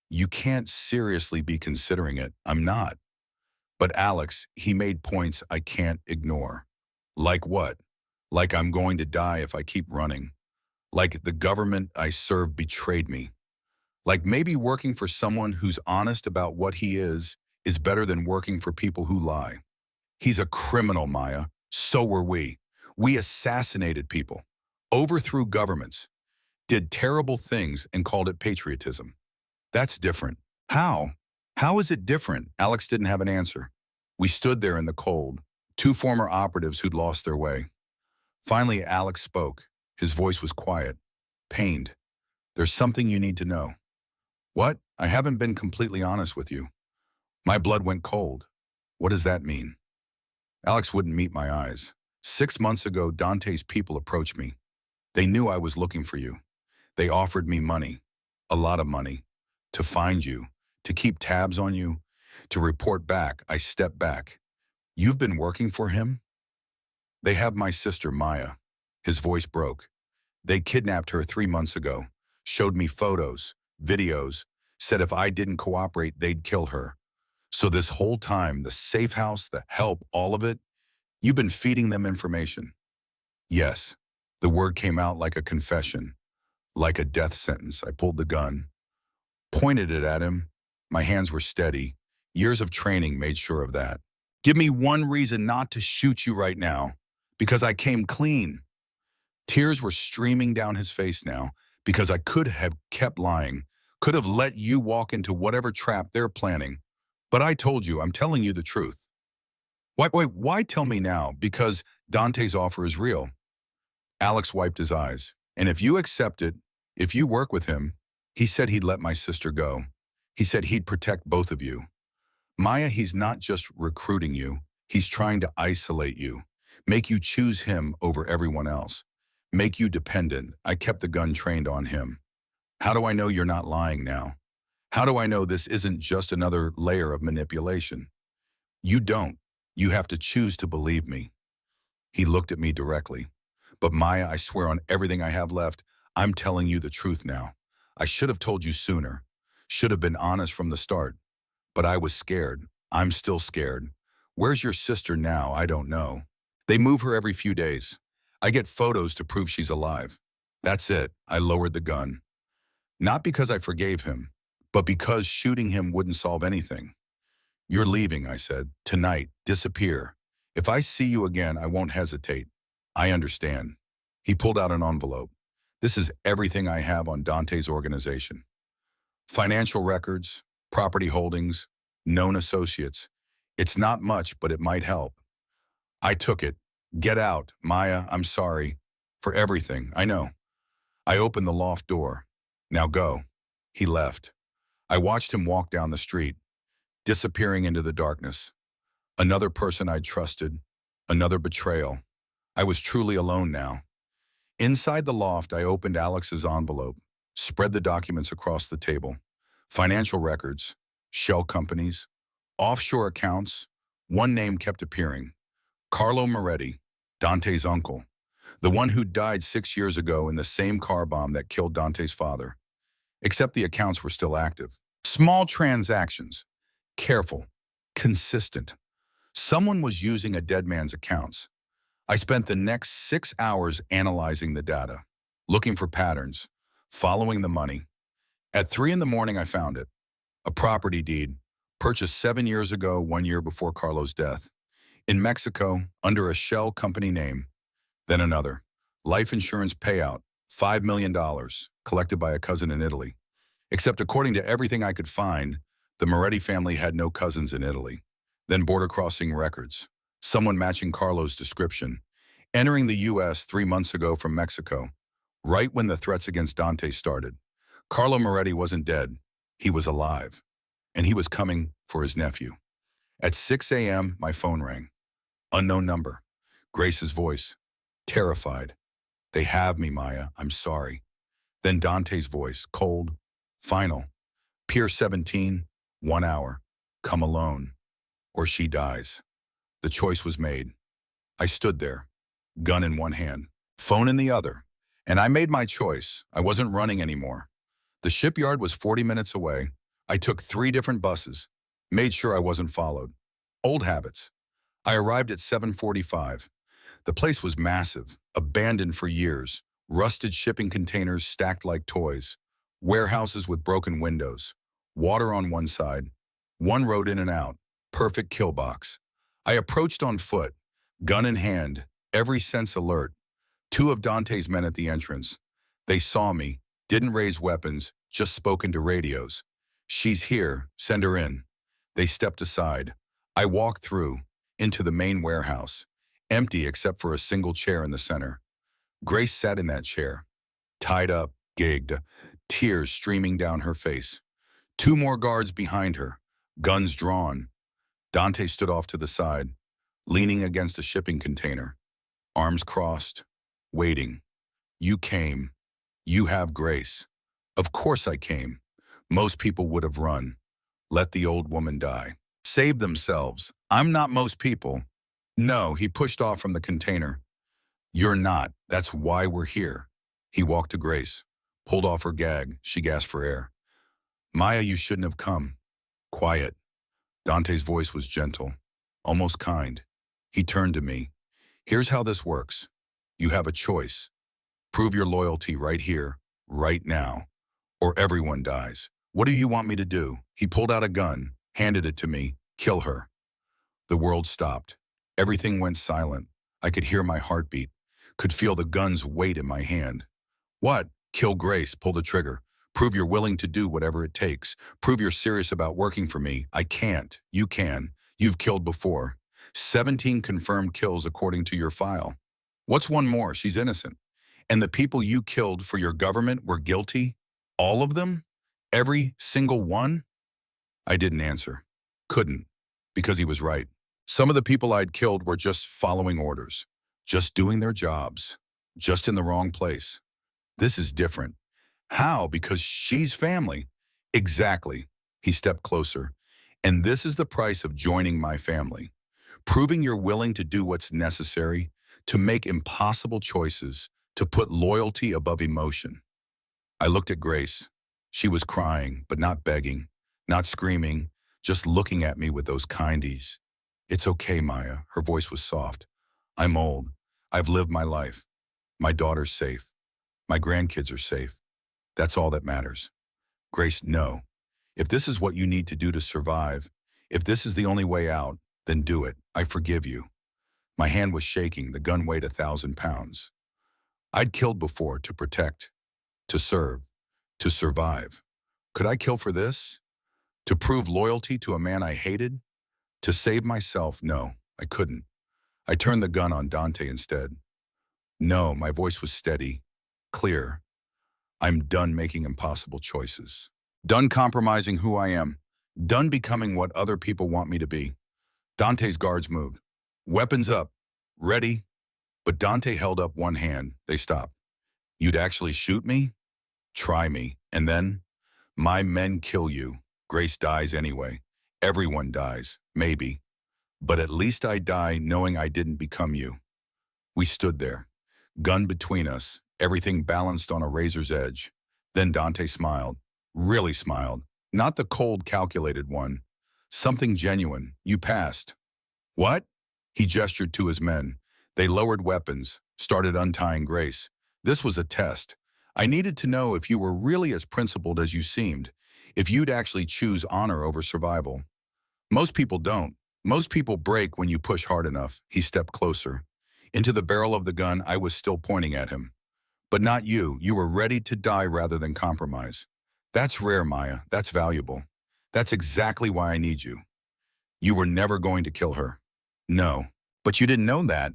You can't seriously be considering it. I'm not. But Alex, he made points I can't ignore. Like what? Like I'm going to die if I keep running. Like the government I serve betrayed me. Like maybe working for someone who's honest about what he is better than working for people who lie. He's a criminal, Maya. So were we. We assassinated people, overthrew governments, did terrible things and called it patriotism. That's different. How? How is it different? Alex didn't have an answer. We stood there in the cold, two former operatives who'd lost their way. Finally, Alex spoke. His voice was quiet, pained. There's something you need to know. What? I haven't been completely honest with you. My blood went cold. What does that mean? Alex wouldn't meet my eyes. 6 months ago, Dante's people approached me. They knew I was looking for you. They offered me money, a lot of money, to find you, to keep tabs on you, to report back. I stepped back. You've been working for him? They have my sister, Maya. His voice broke. They kidnapped her 3 months ago, showed me photos, videos, said if I didn't cooperate, they'd kill her. So this whole time, the safe house, the help, all of it, you've been feeding them information. Yes, the word came out like a confession, like a death sentence. I pulled the gun, pointed it at him. My hands were steady. Years of training made sure of that. Give me one reason not to shoot you right now, because I came clean. Tears were streaming down his face now, because I could have kept lying, could have let you walk into whatever trap they're planning. But I told you, I'm telling you the truth. Why tell me now? Because Dante's offer is real. Alex wiped his eyes. And if you accept it, if you work with him, he said he'd let my sister go. He said he'd protect both of you. Maya, he's not just recruiting you. He's trying to isolate you, make you choose him over everyone else, make you dependent. I kept the gun trained on him. How do I know you're not lying now? How do I know this isn't just another layer of manipulation? You don't. You have to choose to believe me. He looked at me directly. But Maya, I swear on everything I have left, I'm telling you the truth now. I should have told you sooner. Should have been honest from the start. But I was scared. I'm still scared. Where's your sister now? I don't know. They move her every few days. I get photos to prove she's alive. That's it. I lowered the gun. Not because I forgave him, but because shooting him wouldn't solve anything. You're leaving, I said. Tonight. Disappear. If I see you again, I won't hesitate. I understand. He pulled out an envelope. This is everything I have on Dante's organization. Financial records, property holdings, known associates. It's not much, but it might help. I took it. Get out, Maya, I'm sorry. For everything, I know. I opened the loft door. Now go. He left. I watched him walk down the street, disappearing into the darkness. Another person I'd trusted, another betrayal. I was truly alone now. Inside the loft, I opened Alex's envelope, spread the documents across the table. Financial records, shell companies, offshore accounts. One name kept appearing. Carlo Moretti, Dante's uncle. The one who died 6 years ago in the same car bomb that killed Dante's father. Except the accounts were still active. Small transactions. Careful. Consistent. Someone was using a dead man's accounts. I spent the next 6 hours analyzing the data, looking for patterns, following the money. At 3 in the morning, I found it. A property deed, purchased 7 years ago, 1 year before Carlo's death. In Mexico, under a shell company name. Then another. Life insurance payout, $5 million, collected by a cousin in Italy. Except according to everything I could find, the Moretti family had no cousins in Italy. Then border crossing records. Someone matching Carlo's description. Entering the U.S. 3 months ago from Mexico, right when the threats against Dante started. Carlo Moretti wasn't dead. He was alive. And he was coming for his nephew. At 6 a.m., my phone rang. Unknown number. Grace's voice. Terrified. They have me, Maya. I'm sorry. Then Dante's voice, cold, final. Pier 17, 1 hour. Come alone. Or she dies. The choice was made. I stood there, gun in one hand, phone in the other. And I made my choice. I wasn't running anymore. The shipyard was 40 minutes away. I took 3 different buses, made sure I wasn't followed. Old habits. I arrived at 7:45. The place was massive, abandoned for years, rusted shipping containers stacked like toys, warehouses with broken windows, water on one side, one road in and out, perfect kill box. I approached on foot, gun in hand, every sense alert. 2 of Dante's men at the entrance. They saw me, didn't raise weapons, just spoke into radios. She's here, send her in. They stepped aside. I walked through, into the main warehouse, empty except for a single chair in the center. Grace sat in that chair, tied up, gagged, tears streaming down her face. 2 more guards behind her, guns drawn. Dante stood off to the side, leaning against a shipping container, arms crossed, waiting. You came. You have Grace. Of course I came. Most people would have run. Let the old woman die. Save themselves. I'm not most people. No, he pushed off from the container. You're not. That's why we're here. He walked to Grace, pulled off her gag. She gasped for air. Maya, you shouldn't have come. Quiet. Dante's voice was gentle, almost kind. He turned to me. Here's how this works. You have a choice. Prove your loyalty right here, right now, or everyone dies. What do you want me to do? He pulled out a gun, handed it to me. Kill her. The world stopped. Everything went silent. I could hear my heartbeat, could feel the gun's weight in my hand. What? Kill Grace, pull the trigger. Prove you're willing to do whatever it takes. Prove you're serious about working for me. I can't. You can. You've killed before. 17 confirmed kills according to your file. What's one more? She's innocent. And the people you killed for your government were guilty? All of them? Every single one? I didn't answer. Couldn't. Because he was right. Some of the people I'd killed were just following orders. Just doing their jobs. Just in the wrong place. This is different. How? Because she's family. Exactly. He stepped closer. And this is the price of joining my family. Proving you're willing to do what's necessary, to make impossible choices, to put loyalty above emotion. I looked at Grace. She was crying, but not begging, not screaming, just looking at me with those kindies. It's okay, Maya. Her voice was soft. I'm old. I've lived my life. My daughter's safe. My grandkids are safe. That's all that matters. Grace, no. If this is what you need to do to survive, if this is the only way out, then do it. I forgive you. My hand was shaking. The gun weighed 1,000 pounds. I'd killed before to protect, to serve, to survive. Could I kill for this? To prove loyalty to a man I hated? To save myself? No, I couldn't. I turned the gun on Dante instead. No, my voice was steady, clear. I'm done making impossible choices. Done compromising who I am. Done becoming what other people want me to be. Dante's guards moved. Weapons up. Ready. But Dante held up one hand. They stopped. You'd actually shoot me? Try me. And then? My men kill you. Grace dies anyway. Everyone dies. Maybe. But at least I die knowing I didn't become you. We stood there, gun between us, everything balanced on a razor's edge. Then Dante smiled. Really smiled. Not the cold, calculated one. Something genuine. You passed. What? He gestured to his men. They lowered weapons, started untying Grace. This was a test. I needed to know if you were really as principled as you seemed, if you'd actually choose honor over survival. Most people don't. Most people break when you push hard enough. He stepped closer. Into the barrel of the gun, I was still pointing at him. But not you. You were ready to die rather than compromise. That's rare, Maya. That's valuable. That's exactly why I need you. You were never going to kill her. No. But you didn't know that.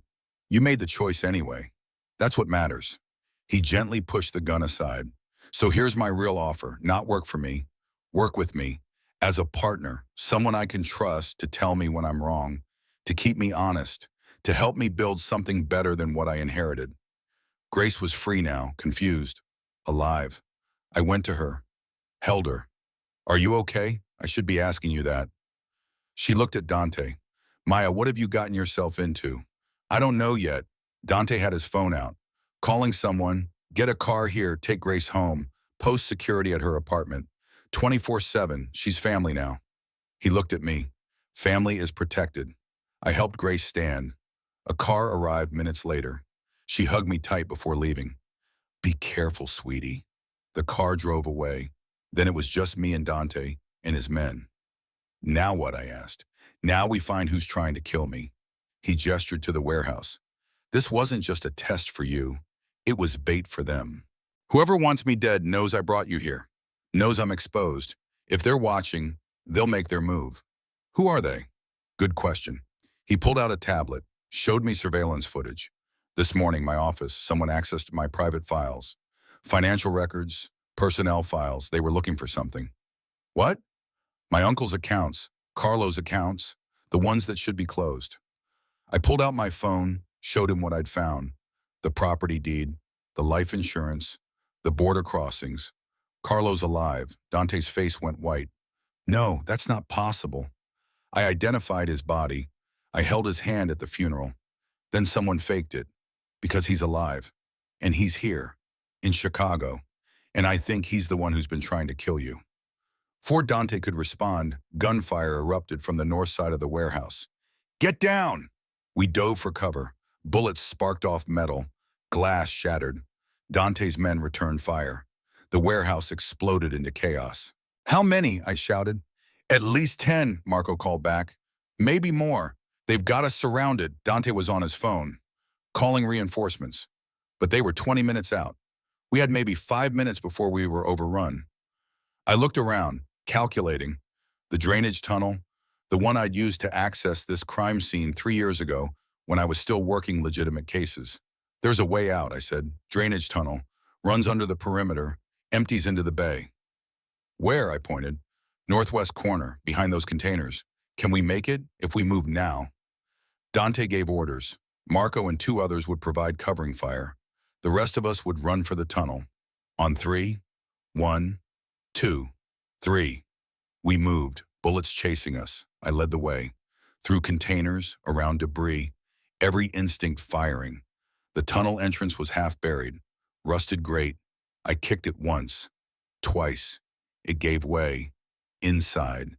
You made the choice anyway. That's what matters. He gently pushed the gun aside. So here's my real offer. Not work for me. Work with me. As a partner, someone I can trust to tell me when I'm wrong, to keep me honest, to help me build something better than what I inherited. Grace was free now, confused, alive. I went to her, held her. Are you okay? I should be asking you that. She looked at Dante. Maya, what have you gotten yourself into? I don't know yet. Dante had his phone out. Calling someone, get a car here, take Grace home, post security at her apartment. 24/7, she's family now. He looked at me. Family is protected. I helped Grace stand. A car arrived minutes later. She hugged me tight before leaving. Be careful, sweetie. The car drove away. Then it was just me and Dante and his men. Now what? I asked. Now we find who's trying to kill me. He gestured to the warehouse. This wasn't just a test for you. It was bait for them. Whoever wants me dead knows I brought you here. Knows I'm exposed. If they're watching, they'll make their move. Who are they? Good question. He pulled out a tablet, showed me surveillance footage. This morning, my office, someone accessed my private files. Financial records, personnel files. They were looking for something. What? My uncle's accounts, Carlo's accounts, the ones that should be closed. I pulled out my phone, showed him what I'd found. The property deed, the life insurance, the border crossings. Carlo's alive. Dante's face went white. No, that's not possible. I identified his body. I held his hand at the funeral. Then someone faked it, because he's alive. And he's here, in Chicago. And I think he's the one who's been trying to kill you. Before Dante could respond, gunfire erupted from the north side of the warehouse. Get down! We dove for cover. Bullets sparked off metal. Glass shattered. Dante's men returned fire. The warehouse exploded into chaos. How many? I shouted. At least 10, Marco called back. Maybe more. They've got us surrounded. Dante was on his phone, calling reinforcements. But they were 20 minutes out. We had maybe 5 minutes before we were overrun. I looked around, calculating. The drainage tunnel, the one I'd used to access this crime scene 3 years ago when I was still working legitimate cases. There's a way out, I said. Drainage tunnel, runs under the perimeter, empties into the bay. Where? I pointed. Northwest corner, behind those containers. Can we make it if we move now? Dante gave orders. Marco and 2 others would provide covering fire. The rest of us would run for the tunnel. On 3, 1, 2, 3. We moved, bullets chasing us. I led the way. Through containers, around debris, every instinct firing. The tunnel entrance was half buried. Rusted grate. I kicked it once. Twice. It gave way. Inside.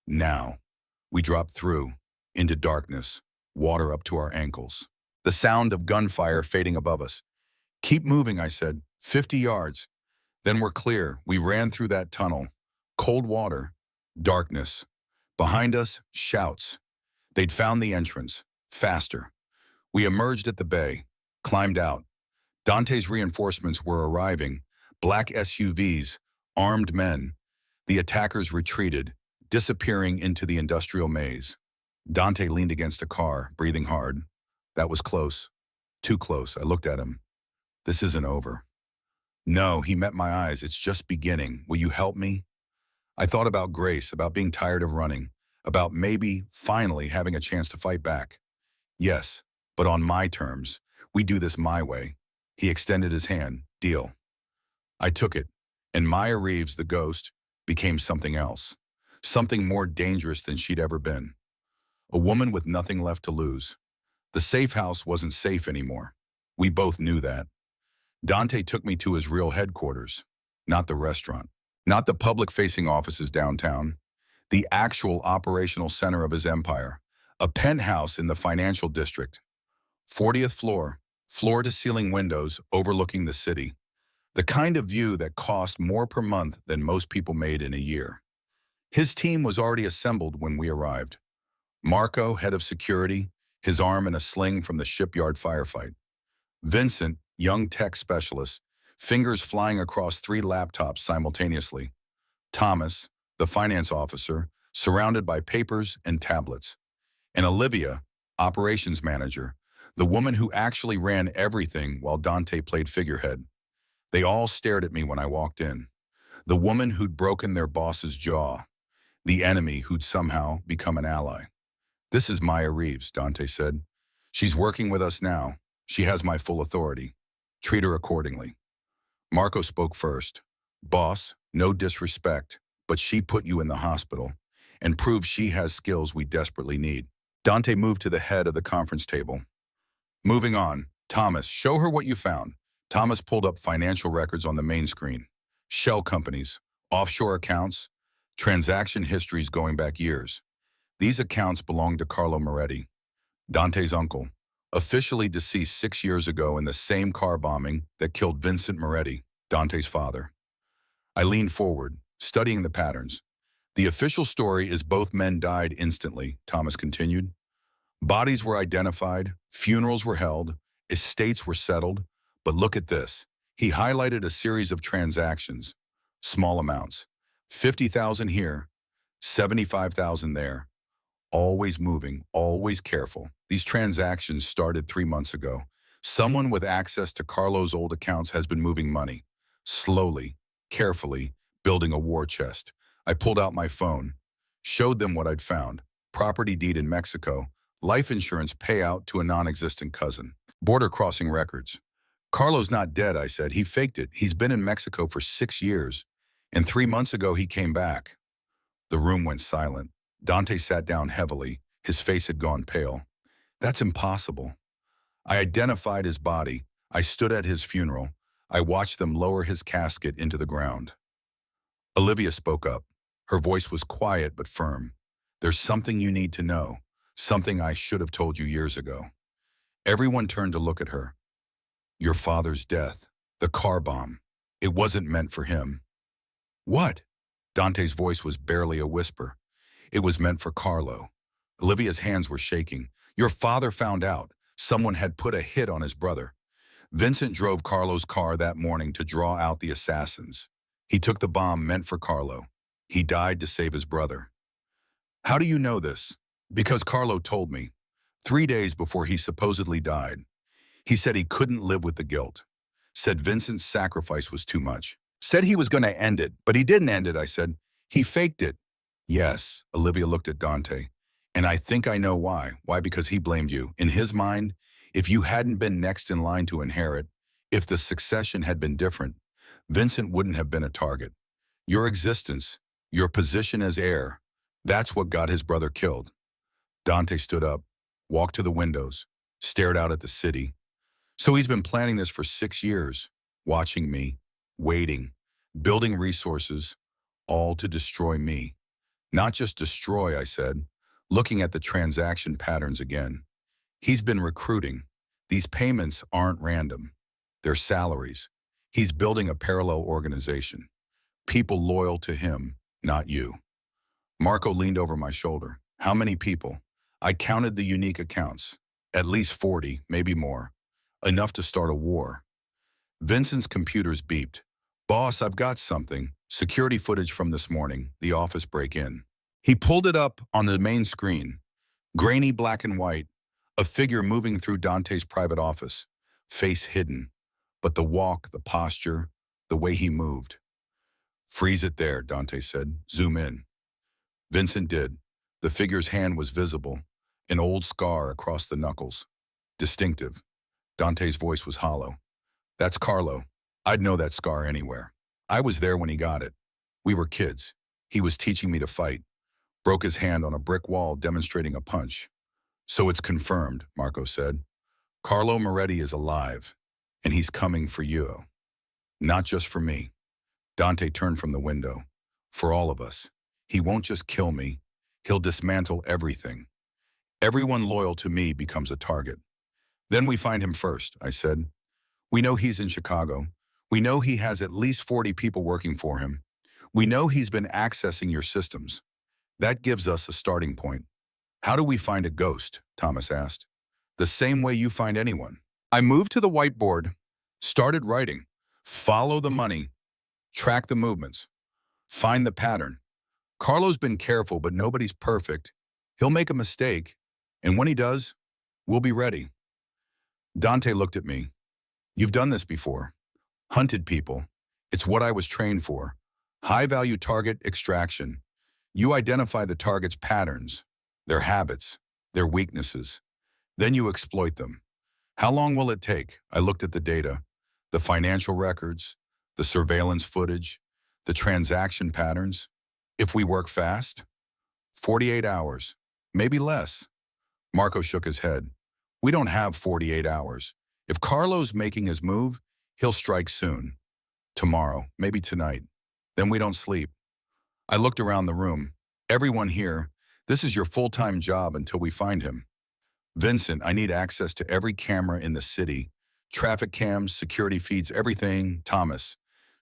Now. We dropped through. Into darkness. Water up to our ankles. The sound of gunfire fading above us. Keep moving, I said. 50 yards. Then we're clear. We ran through that tunnel. Cold water. Darkness. Behind us, shouts. They'd found the entrance. Faster. We emerged at the bay. Climbed out. Dante's reinforcements were arriving. Black SUVs. Armed men. The attackers retreated, disappearing into the industrial maze. Dante leaned against a car, breathing hard. That was close. Too close. I looked at him. This isn't over. No, he met my eyes. It's just beginning. Will you help me? I thought about Grace, about being tired of running, about maybe finally having a chance to fight back. Yes, but on my terms. We do this my way. He extended his hand. Deal. I took it, and Maya Reeves, the ghost, became something else. Something more dangerous than she'd ever been. A woman with nothing left to lose. The safe house wasn't safe anymore. We both knew that. Dante took me to his real headquarters, not the restaurant, not the public-facing offices downtown, the actual operational center of his empire, a penthouse in the financial district, 40th floor, floor-to-ceiling windows overlooking the city, the kind of view that cost more per month than most people made in a year. His team was already assembled when we arrived. Marco, head of security, his arm in a sling from the shipyard firefight. Vincent, young tech specialist, fingers flying across 3 laptops simultaneously. Thomas, the finance officer, surrounded by papers and tablets. And Olivia, operations manager, the woman who actually ran everything while Dante played figurehead. They all stared at me when I walked in. The woman who'd broken their boss's jaw. The enemy who'd somehow become an ally. This is Maya Reeves, Dante said. She's working with us now. She has my full authority. Treat her accordingly. Marco spoke first. Boss, no disrespect, but she put you in the hospital and proved she has skills we desperately need. Dante moved to the head of the conference table. Moving on, Thomas, show her what you found. Thomas pulled up financial records on the main screen. Shell companies, offshore accounts, transaction histories going back years. These accounts belong to Carlo Moretti, Dante's uncle, officially deceased 6 years ago in the same car bombing that killed Vincent Moretti, Dante's father. I leaned forward, studying the patterns. The official story is both men died instantly, Thomas continued. Bodies were identified, funerals were held, estates were settled, but look at this. He highlighted a series of transactions, small amounts, 50,000 here, 75,000 there. Always moving, always careful. These transactions started 3 months ago. Someone with access to Carlo's old accounts has been moving money. Slowly, carefully, building a war chest. I pulled out my phone, showed them what I'd found. Property deed in Mexico, life insurance payout to a non-existent cousin. Border crossing records. Carlo's not dead, I said. He faked it. He's been in Mexico for 6 years. And 3 months ago, he came back. The room went silent. Dante sat down heavily. His face had gone pale. That's impossible. I identified his body. I stood at his funeral. I watched them lower his casket into the ground. Olivia spoke up. Her voice was quiet but firm. There's something you need to know. Something I should have told you years ago. Everyone turned to look at her. Your father's death. The car bomb. It wasn't meant for him. What? Dante's voice was barely a whisper. It was meant for Carlo. Olivia's hands were shaking. Your father found out. Someone had put a hit on his brother. Vincent drove Carlo's car that morning to draw out the assassins. He took the bomb meant for Carlo. He died to save his brother. How do you know this? Because Carlo told me. 3 days before he supposedly died. He said he couldn't live with the guilt. Said Vincent's sacrifice was too much. Said he was going to end it, but he didn't end it, I said. He faked it. Yes, Olivia looked at Dante. And I think I know why. Why? Because he blamed you. In his mind, if you hadn't been next in line to inherit, if the succession had been different, Vincent wouldn't have been a target. Your existence, your position as heir, that's what got his brother killed. Dante stood up, walked to the windows, stared out at the city. So he's been planning this for 6 years, watching me, waiting, building resources, all to destroy me. Not just destroy, I said, looking at the transaction patterns again. He's been recruiting. These payments aren't random. They're salaries. He's building a parallel organization. People loyal to him, not you. Marco leaned over my shoulder. How many people? I counted the unique accounts. At least 40, maybe more. Enough to start a war. Vincent's computers beeped. Boss, I've got something. Security footage from this morning, the office break-in. He pulled it up on the main screen. Grainy black and white, a figure moving through Dante's private office, face hidden. But the walk, the posture, the way he moved. Freeze it there, Dante said. Zoom in. Vincent did. The figure's hand was visible, an old scar across the knuckles. Distinctive. Dante's voice was hollow. That's Carlo. I'd know that scar anywhere. I was there when he got it. We were kids. He was teaching me to fight. Broke his hand on a brick wall demonstrating a punch. So it's confirmed, Marco said. Carlo Moretti is alive, and he's coming for you. Not just for me. Dante turned from the window. For all of us. He won't just kill me. He'll dismantle everything. Everyone loyal to me becomes a target. Then we find him first, I said. We know he's in Chicago. We know he has at least 40 people working for him. We know he's been accessing your systems. That gives us a starting point. How do we find a ghost? Thomas asked. The same way you find anyone. I moved to the whiteboard, started writing. Follow the money. Track the movements. Find the pattern. Carlo's been careful, but nobody's perfect. He'll make a mistake, and when he does, we'll be ready. Dante looked at me. You've done this before. Hunted people. It's what I was trained for. High-value target extraction. You identify the target's patterns, their habits, their weaknesses. Then you exploit them. How long will it take? I looked at the data, the financial records, the surveillance footage, the transaction patterns. If we work fast, 48 hours, maybe less. Marco shook his head. We don't have 48 hours. If Carlo's making his move, he'll strike soon. Tomorrow, maybe tonight. Then we don't sleep. I looked around the room. Everyone here, this is your full-time job until we find him. Vincent, I need access to every camera in the city. Traffic cams, security feeds, everything. Thomas,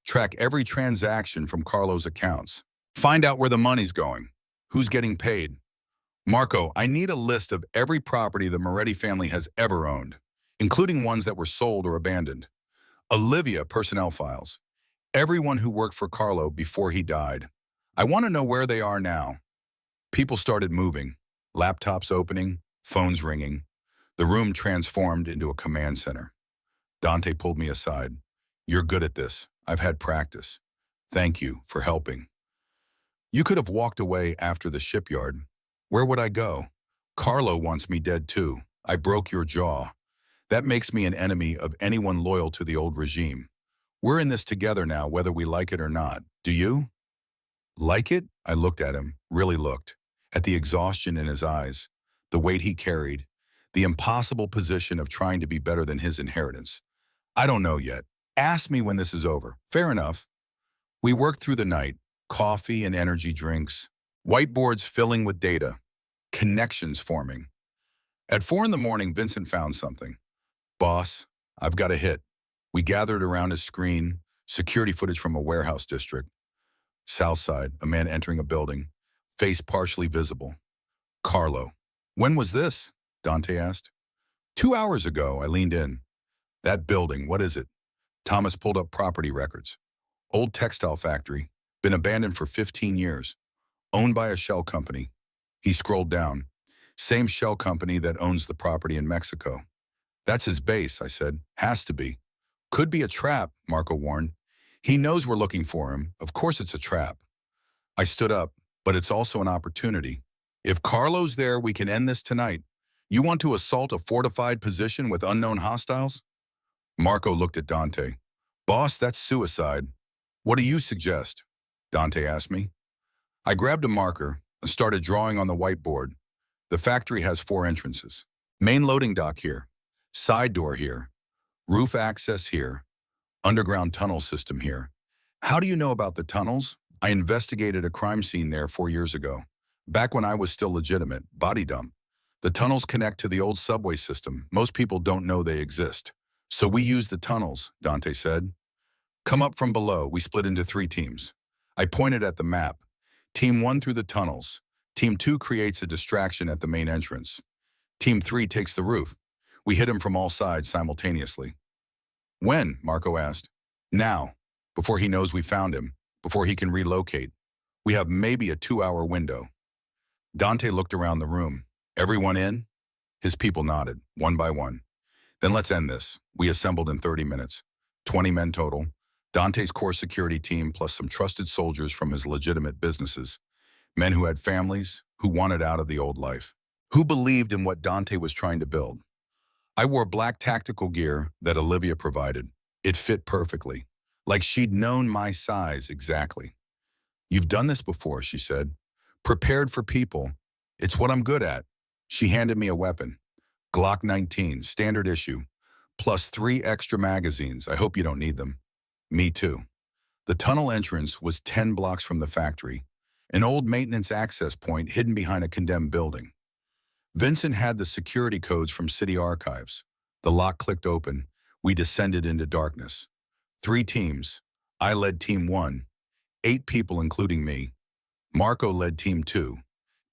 track every transaction from Carlo's accounts. Find out where the money's going. Who's getting paid? Marco, I need a list of every property the Moretti family has ever owned, including ones that were sold or abandoned. Olivia, personnel files. Everyone who worked for Carlo before he died. I want to know where they are now. People started moving, laptops opening, phones ringing. The room transformed into a command center. Dante pulled me aside. You're good at this. I've had practice. Thank you for helping. You could have walked away after the shipyard. Where would I go? Carlo wants me dead too. I broke your jaw. That makes me an enemy of anyone loyal to the old regime. We're in this together now, whether we like it or not. Do you? Like it? I looked at him, really looked, at the exhaustion in his eyes, the weight he carried, the impossible position of trying to be better than his inheritance. I don't know yet. Ask me when this is over. Fair enough. We worked through the night, coffee and energy drinks, whiteboards filling with data, connections forming. At 4 in the morning, Vincent found something. Boss, I've got a hit. We gathered around his screen, security footage from a warehouse district. South side, a man entering a building, face partially visible. Carlo. When was this? Dante asked. 2 hours ago, I leaned in. That building, what is it? Thomas pulled up property records. Old textile factory, been abandoned for 15 years. Owned by a shell company. He scrolled down. Same shell company that owns the property in Mexico. That's his base, I said. Has to be. Could be a trap, Marco warned. He knows we're looking for him. Of course it's a trap. I stood up, but it's also an opportunity. If Carlo's there, we can end this tonight. You want to assault a fortified position with unknown hostiles? Marco looked at Dante. Boss, that's suicide. What do you suggest? Dante asked me. I grabbed a marker and started drawing on the whiteboard. The factory has 4 entrances. Main loading dock here. Side door here. Roof access here. Underground tunnel system here. How do you know about the tunnels? I investigated a crime scene there 4 years ago. Back when I was still legitimate, body dump. The tunnels connect to the old subway system. Most people don't know they exist. So we use the tunnels, Dante said. Come up from below. We split into 3 teams. I pointed at the map. Team 1 through the tunnels. Team 2 creates a distraction at the main entrance. Team 3 takes the roof. We hit him from all sides simultaneously. When? Marco asked. Now, before he knows we found him, before he can relocate. We have maybe a 2-hour window. Dante looked around the room. Everyone in? His people nodded, one by one. Then let's end this. We assembled in 30 minutes. 20 men total. Dante's core security team plus some trusted soldiers from his legitimate businesses, men who had families, who wanted out of the old life, who believed in what Dante was trying to build. I wore black tactical gear that Olivia provided. It fit perfectly, like she'd known my size exactly. "You've done this before," she said. "Prepared for people. It's what I'm good at." She handed me a weapon. Glock 19, standard issue, plus 3 extra magazines. I hope you don't need them. Me too. The tunnel entrance was 10 blocks from the factory, an old maintenance access point hidden behind a condemned building. Vincent had the security codes from city archives. The lock clicked open. We descended into darkness. 3 teams. I led Team 1, 8 people including me. Marco led Team 2,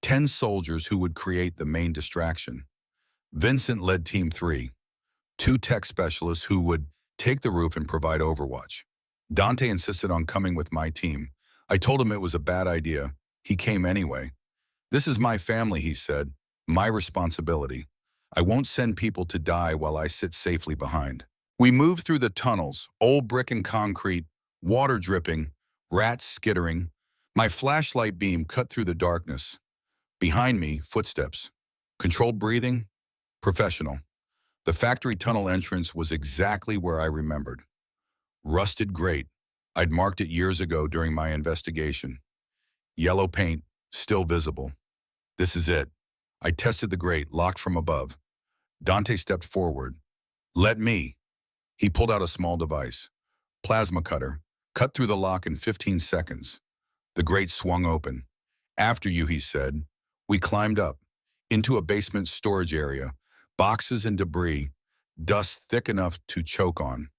10 soldiers who would create the main distraction. Vincent led Team 3, 2 tech specialists who would take the roof and provide overwatch. Dante insisted on coming with my team. I told him it was a bad idea. He came anyway. "This is my family," he said. "My responsibility. I won't send people to die while I sit safely behind." We moved through the tunnels, old brick and concrete, water dripping, rats skittering. My flashlight beam cut through the darkness. Behind me, footsteps. Controlled breathing? Professional. The factory tunnel entrance was exactly where I remembered. Rusted grate. I'd marked it years ago during my investigation. Yellow paint, still visible. This is it. I tested the grate, locked from above. Dante stepped forward. "Let me." He pulled out a small device. Plasma cutter. Cut through the lock in 15 seconds. The grate swung open. "After you," he said. We climbed up, into a basement storage area. Boxes and debris, dust thick enough to choke on.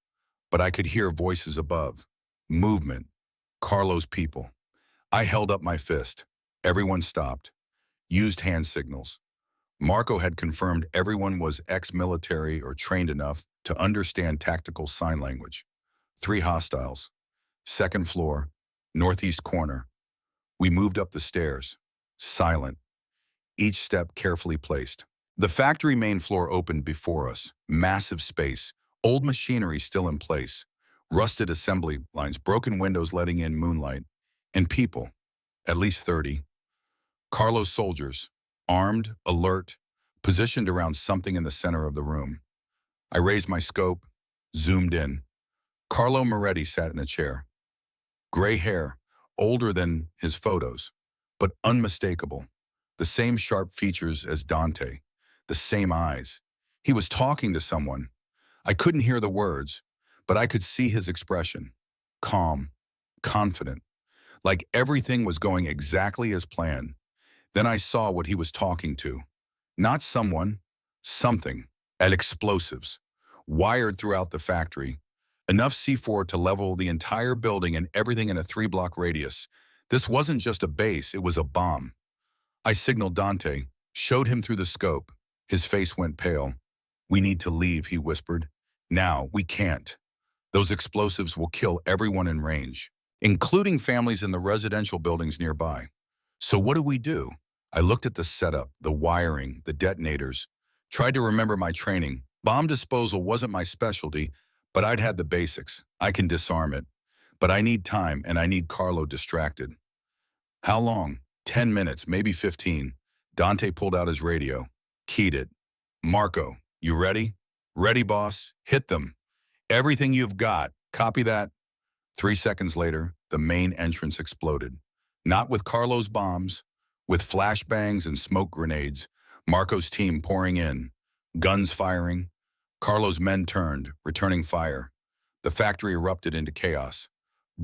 But I could hear voices above. Movement. Carlo's people. I held up my fist. Everyone stopped. Used hand signals. Marco had confirmed everyone was ex-military or trained enough to understand tactical sign language. 3 hostiles. Second floor, northeast corner. We moved up the stairs. Silent. Each step carefully placed. The factory main floor opened before us. Massive space. Old machinery still in place. Rusted assembly lines, broken windows letting in moonlight. And people. At least 30. Carlo's soldiers. Armed, alert, positioned around something in the center of the room. I raised my scope, zoomed in. Carlo Moretti sat in a chair. Gray hair, older than his photos, but unmistakable. The same sharp features as Dante. The same eyes. He was talking to someone. I couldn't hear the words, but I could see his expression. Calm, confident, like everything was going exactly as planned. Then I saw what he was talking to. Not someone, something. At explosives. Wired throughout the factory. Enough C4 to level the entire building and everything in a 3-block radius. This wasn't just a base, it was a bomb. I signaled Dante, showed him through the scope. His face went pale. "We need to leave," he whispered. "Now, we can't. Those explosives will kill everyone in range, including families in the residential buildings nearby." "So what do we do?" I looked at the setup, the wiring, the detonators. Tried to remember my training. Bomb disposal wasn't my specialty, but I'd had the basics. I can disarm it. But I need time, and I need Carlo distracted. "How long?" 10 minutes, maybe 15. Dante pulled out his radio. Keyed it. "Marco, you ready?" "Ready, boss. Hit them. Everything you've got. Copy that." 3 seconds later, the main entrance exploded. Not with Carlo's bombs, with flashbangs and smoke grenades. Marco's team pouring in. Guns firing. Carlo's men turned, returning fire. The factory erupted into chaos.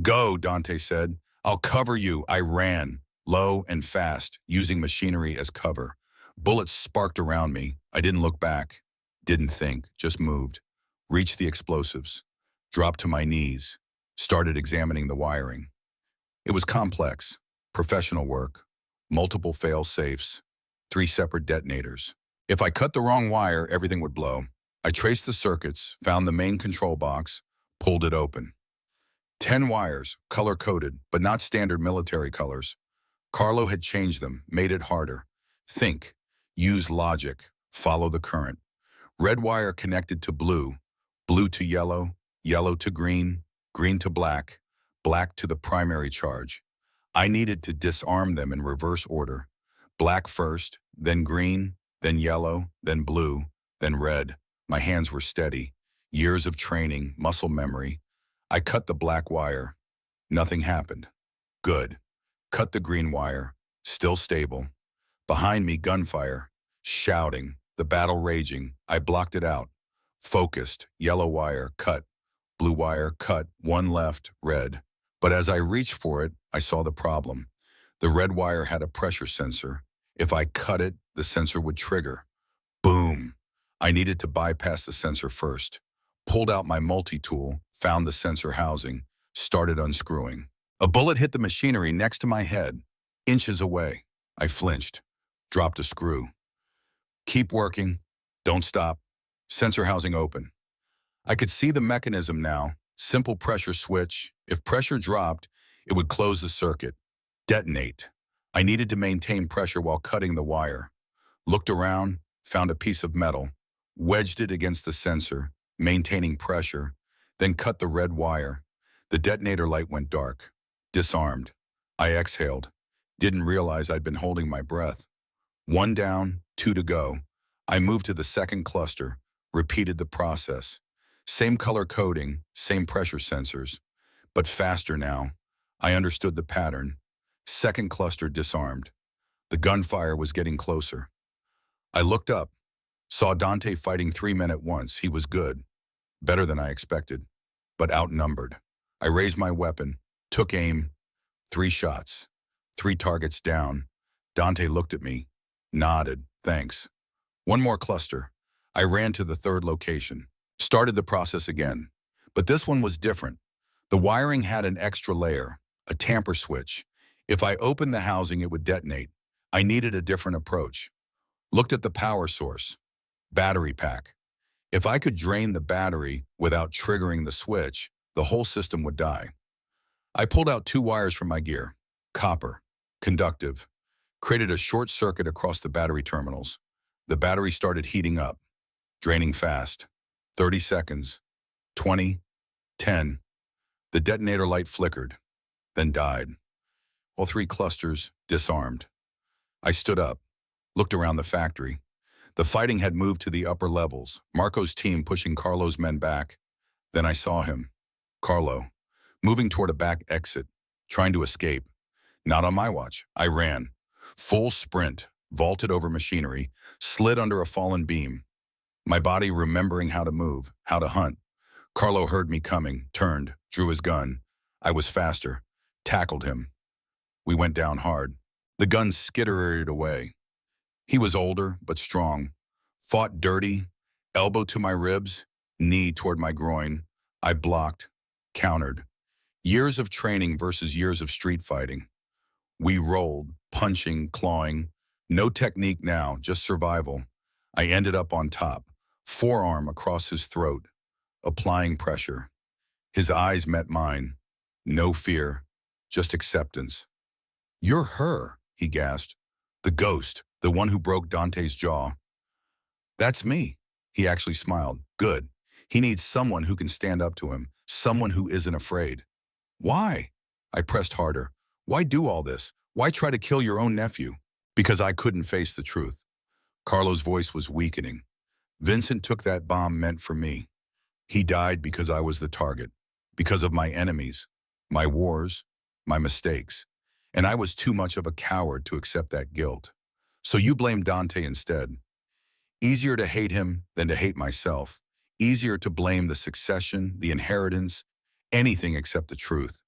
"Go," Dante said. "I'll cover you." I ran, low and fast, using machinery as cover. Bullets sparked around me. I didn't look back. Didn't think, just moved. Reached the explosives. Dropped to my knees. Started examining the wiring. It was complex. Professional work. Multiple fail-safes. 3 separate detonators. If I cut the wrong wire, everything would blow. I traced the circuits, found the main control box, pulled it open. 10 wires, color-coded, but not standard military colors. Carlo had changed them, made it harder. Think, use logic, follow the current. Red wire connected to blue, blue to yellow, yellow to green. green to black, black to the primary charge. I needed to disarm them in reverse order. Black first, then green, then yellow, then blue, then red. My hands were steady. Years of training, muscle memory. I cut the black wire. Nothing happened. Good. Cut the green wire. Still stable. Behind me, gunfire. Shouting. The battle raging. I blocked it out. Focused. Yellow wire. Cut. Blue wire. Cut. One left. Red. But as I reached for it, I saw the problem. The red wire had a pressure sensor. If I cut it, the sensor would trigger. Boom! I needed to bypass the sensor first. Pulled out my multi-tool, found the sensor housing, started unscrewing. A bullet hit the machinery next to my head, inches away. I flinched, dropped a screw. Keep working. Don't stop. Sensor housing open. I could see the mechanism now. Simple pressure switch. If pressure dropped, it would close the circuit. Detonate. I needed to maintain pressure while cutting the wire. Looked around, found a piece of metal, wedged it against the sensor, maintaining pressure, then cut the red wire. The detonator light went dark. Disarmed. I exhaled. Didn't realize I'd been holding my breath. One down, two to go. I moved to the second cluster, repeated the process. Same color coding, same pressure sensors, but faster now. I understood the pattern. Second cluster disarmed. The gunfire was getting closer. I looked up, saw Dante fighting 3 men at once. He was good, better than I expected, but outnumbered. I raised my weapon, took aim, 3 shots, 3 targets down. Dante looked at me, nodded, thanks. One more cluster. I ran to the third location, started the process again, but this one was different. The wiring had an extra layer, a tamper switch. If I opened the housing, it would detonate. I needed a different approach. Looked at the power source, battery pack. If I could drain the battery without triggering the switch, the whole system would die. I pulled out 2 wires from my gear, copper, conductive, created a short circuit across the battery terminals. The battery started heating up, draining fast. 30 seconds, 20, 10. The detonator light flickered, then died. All 3 clusters disarmed. I stood up, looked around the factory. The fighting had moved to the upper levels, Marco's team pushing Carlo's men back. Then I saw him, Carlo, moving toward a back exit, trying to escape. Not on my watch. I ran. Full sprint, vaulted over machinery, slid under a fallen beam. My body remembering how to move, how to hunt. Carlo heard me coming, turned, drew his gun. I was faster, tackled him. We went down hard. The gun skittered away. He was older, but strong. Fought dirty, elbow to my ribs, knee toward my groin. I blocked, countered. Years of training versus years of street fighting. We rolled, punching, clawing. No technique now, just survival. I ended up on top, forearm across his throat, applying pressure. His eyes met mine. No fear, just acceptance. "You're her," he gasped. "The ghost, the one who broke Dante's jaw." "That's me." He actually smiled. "Good. He needs someone who can stand up to him, someone who isn't afraid." "Why?" I pressed harder. "Why do all this? Why try to kill your own nephew?" Because I couldn't face the truth. Carlo's voice was weakening. Vincent took that bomb meant for me. He died because I was the target, because of my enemies, my wars, my mistakes. And I was too much of a coward to accept that guilt. So you blame Dante instead. Easier to hate him than to hate myself. Easier to blame the succession, the inheritance, anything except the truth.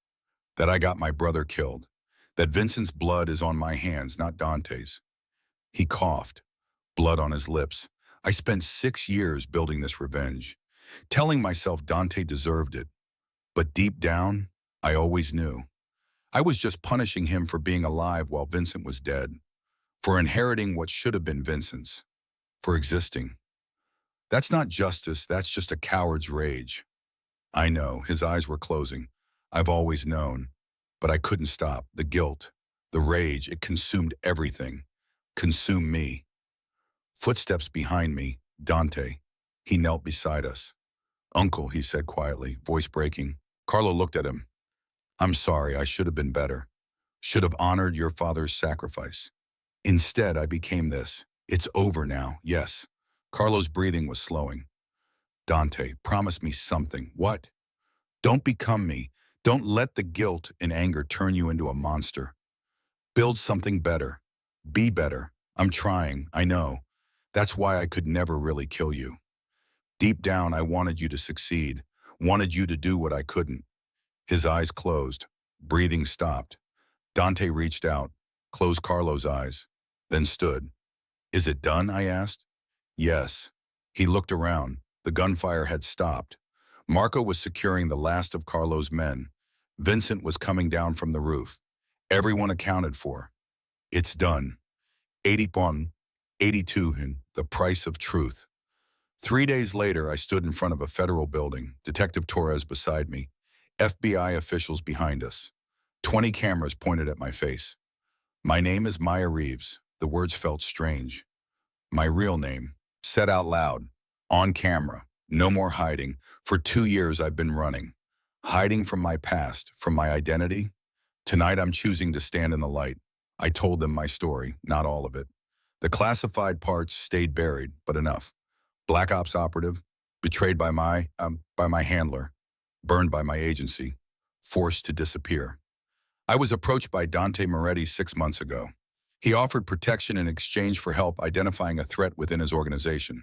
That I got my brother killed. That Vincent's blood is on my hands, not Dante's. He coughed, blood on his lips. I spent 6 years building this revenge, telling myself Dante deserved it. But deep down, I always knew. I was just punishing him for being alive while Vincent was dead, for inheriting what should have been Vincent's, for existing. That's not justice, that's just a coward's rage. I know, his eyes were closing. I've always known, but I couldn't stop. The guilt, the rage, it consumed everything, consumed me. Footsteps behind me, Dante. He knelt beside us. "Uncle," he said quietly, voice breaking. Carlo looked at him. I'm sorry, I should have been better. Should have honored your father's sacrifice. Instead, I became this. It's over now, yes. Carlo's breathing was slowing. Dante, promise me something. What? Don't become me. Don't let the guilt and anger turn you into a monster. Build something better. Be better. I'm trying, I know. That's why I could never really kill you. Deep down, I wanted you to succeed, wanted you to do what I couldn't. His eyes closed. Breathing stopped. Dante reached out, closed Carlo's eyes, then stood. Is it done? I asked. Yes. He looked around. The gunfire had stopped. Marco was securing the last of Carlo's men. Vincent was coming down from the roof. Everyone accounted for. It's done. 81, 82, and the price of truth. 3 days later, I stood in front of a federal building, Detective Torres beside me, FBI officials behind us. 20 cameras pointed at my face. My name is Maya Reeves. The words felt strange. My real name, said out loud, on camera, no more hiding. For 2 years I've been running, hiding from my past, from my identity. Tonight I'm choosing to stand in the light. I told them my story, not all of it. The classified parts stayed buried, but enough. Black Ops operative, betrayed by my handler, burned by my agency, forced to disappear. I was approached by Dante Moretti 6 months ago. He offered protection in exchange for help identifying a threat within his organization.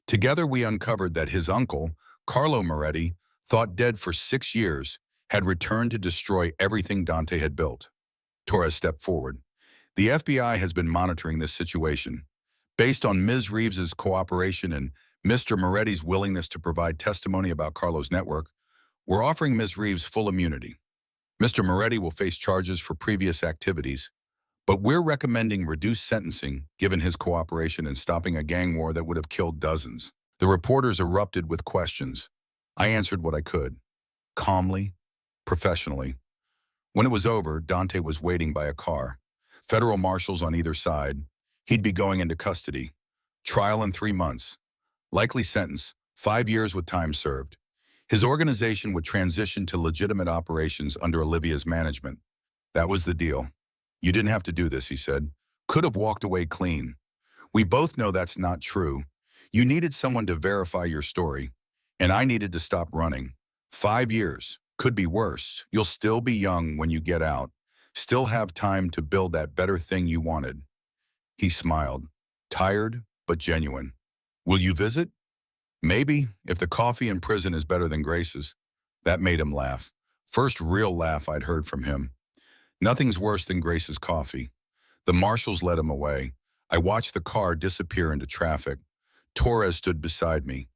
Together we uncovered that his uncle, Carlo Moretti, thought dead for 6 years, had returned to destroy everything Dante had built. Torres stepped forward. The FBI has been monitoring this situation. Based on Ms. Reeves's cooperation and Mr. Moretti's willingness to provide testimony about Carlo's network, we're offering Ms. Reeves full immunity. Mr. Moretti will face charges for previous activities, but we're recommending reduced sentencing given his cooperation in stopping a gang war that would have killed dozens. The reporters erupted with questions. I answered what I could, calmly, professionally. When it was over, Dante was waiting by a car. Federal marshals on either side. He'd be going into custody. Trial in 3 months. Likely sentence, 5 years with time served. His organization would transition to legitimate operations under Olivia's management. That was the deal. You didn't have to do this, he said. Could have walked away clean. We both know that's not true. You needed someone to verify your story, and I needed to stop running. 5 years. Could be worse. You'll still be young when you get out. Still have time to build that better thing you wanted. He smiled. Tired, but genuine. Will you visit? Maybe, if the coffee in prison is better than Grace's. That made him laugh. First real laugh I'd heard from him. Nothing's worse than Grace's coffee. The marshals led him away. I watched the car disappear into traffic. Torres stood beside me.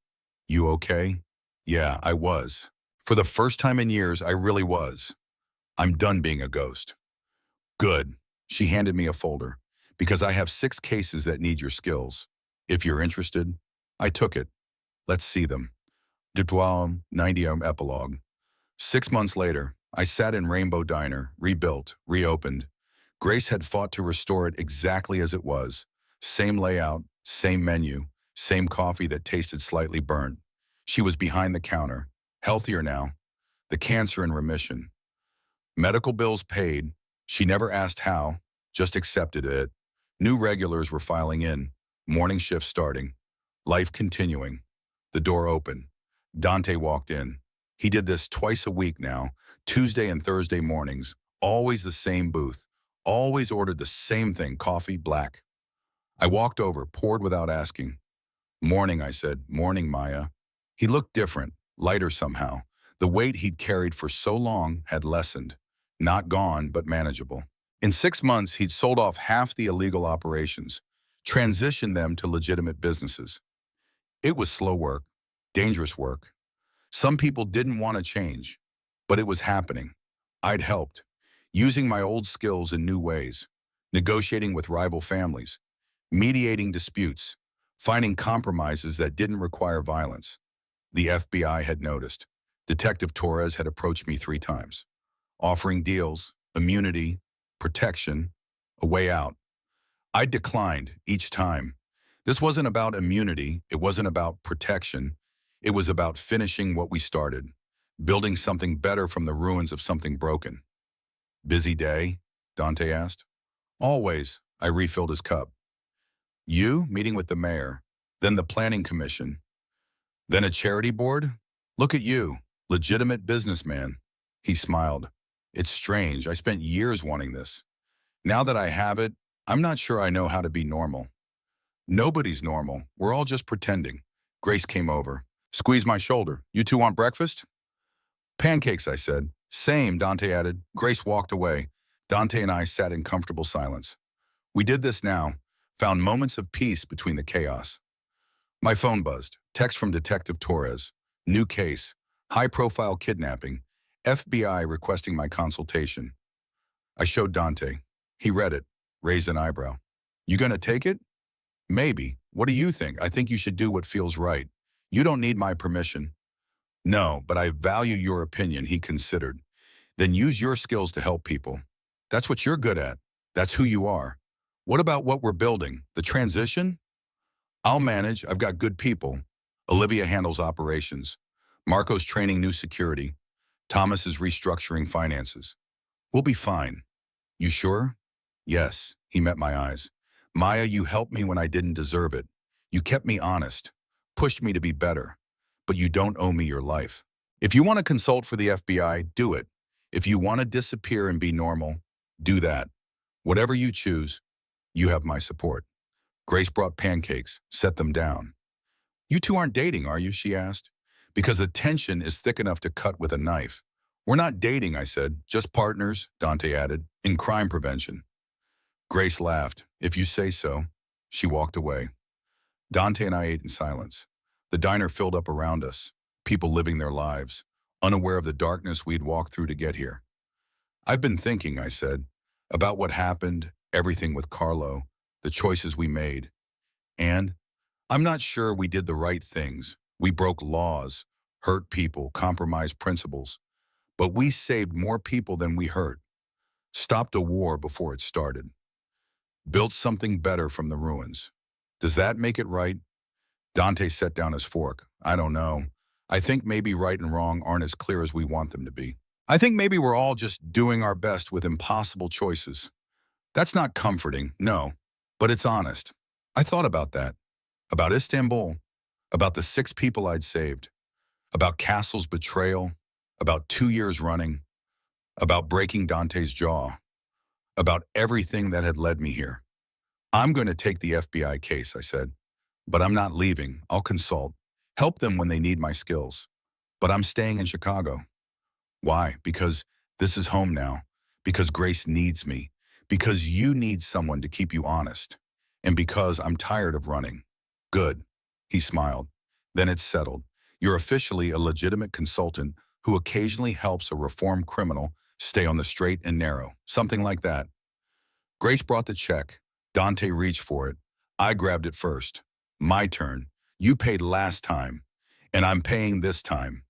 You okay? Yeah, I was. For the first time in years, I really was. I'm done being a ghost. Good. She handed me a folder. Because I have 6 cases that need your skills. If you're interested. I took it. Let's see them. Detoile 90 epilogue. 6 months later, I sat in Rainbow Diner, rebuilt, reopened. Grace had fought to restore it exactly as it was. Same layout, same menu, same coffee that tasted slightly burnt. She was behind the counter, healthier now, the cancer in remission. Medical bills paid. She never asked how, just accepted it. New regulars were filing in, morning shift starting, life continuing. The door opened. Dante walked in. He did this twice a week now, Tuesday and Thursday mornings, always the same booth, always ordered the same thing, coffee, black. I walked over, poured without asking. Morning, I said, morning, Maya. He looked different, lighter somehow. The weight he'd carried for so long had lessened. Not gone, but manageable. In 6 months, he'd sold off half the illegal operations, transitioned them to legitimate businesses. It was slow work, dangerous work. Some people didn't want to change, but it was happening. I'd helped, using my old skills in new ways, negotiating with rival families, mediating disputes, finding compromises that didn't require violence. The FBI had noticed. Detective Torres had approached me 3 times, offering deals, immunity, protection, a way out. I declined each time. This wasn't about immunity. It wasn't about protection. It was about finishing what we started. Building something better from the ruins of something broken. Busy day? Dante asked. Always, I refilled his cup. You, meeting with the mayor, then the planning commission, then a charity board? Look at you, legitimate businessman. He smiled. It's strange, I spent years wanting this. Now that I have it, I'm not sure I know how to be normal. Nobody's normal, we're all just pretending. Grace came over. Squeezed my shoulder. You two want breakfast? Pancakes, I said. Same, Dante added. Grace walked away. Dante and I sat in comfortable silence. We did this now, found moments of peace between the chaos. My phone buzzed. Text from Detective Torres. New case. High-profile kidnapping. FBI requesting my consultation. I showed Dante. He read it, raised an eyebrow. You gonna take it? Maybe. What do you think? I think you should do what feels right. You don't need my permission. No, but I value your opinion, he considered. Then use your skills to help people. That's what you're good at. That's who you are. What about what we're building? The transition? I'll manage. I've got good people. Olivia handles operations. Marco's training new security. Thomas is restructuring finances. We'll be fine. You sure? Yes, he met my eyes. Maya, you helped me when I didn't deserve it. You kept me honest, pushed me to be better. But you don't owe me your life. If you want to consult for the FBI, do it. If you want to disappear and be normal, do that. Whatever you choose, you have my support. Grace brought pancakes, set them down. You two aren't dating, are you? She asked. Because the tension is thick enough to cut with a knife. We're not dating, I said. Just partners, Dante added, in crime prevention. Grace laughed. If you say so. She walked away. Dante and I ate in silence. The diner filled up around us, people living their lives, unaware of the darkness we'd walked through to get here. I've been thinking, I said, about what happened, everything with Carlo, the choices we made. And I'm not sure we did the right things. We broke laws, hurt people, compromised principles. But we saved more people than we hurt. Stopped a war before it started. Built something better from the ruins. Does that make it right? Dante set down his fork. I don't know. I think maybe right and wrong aren't as clear as we want them to be. I think maybe we're all just doing our best with impossible choices. That's not comforting, no, but it's honest. I thought about that. About Istanbul. About the 6 people I'd saved. About Castle's betrayal. About 2 years running. About breaking Dante's jaw. About everything that had led me here. I'm going to take the FBI case, I said. But I'm not leaving. I'll consult. Help them when they need my skills. But I'm staying in Chicago. Why? Because this is home now. Because Grace needs me. Because you need someone to keep you honest. And because I'm tired of running. Good. He smiled. Then it's settled. You're officially a legitimate consultant who occasionally helps a reformed criminal stay on the straight and narrow. Something like that. Grace brought the check. Dante reached for it. I grabbed it first. My turn. You paid last time. And I'm paying this time.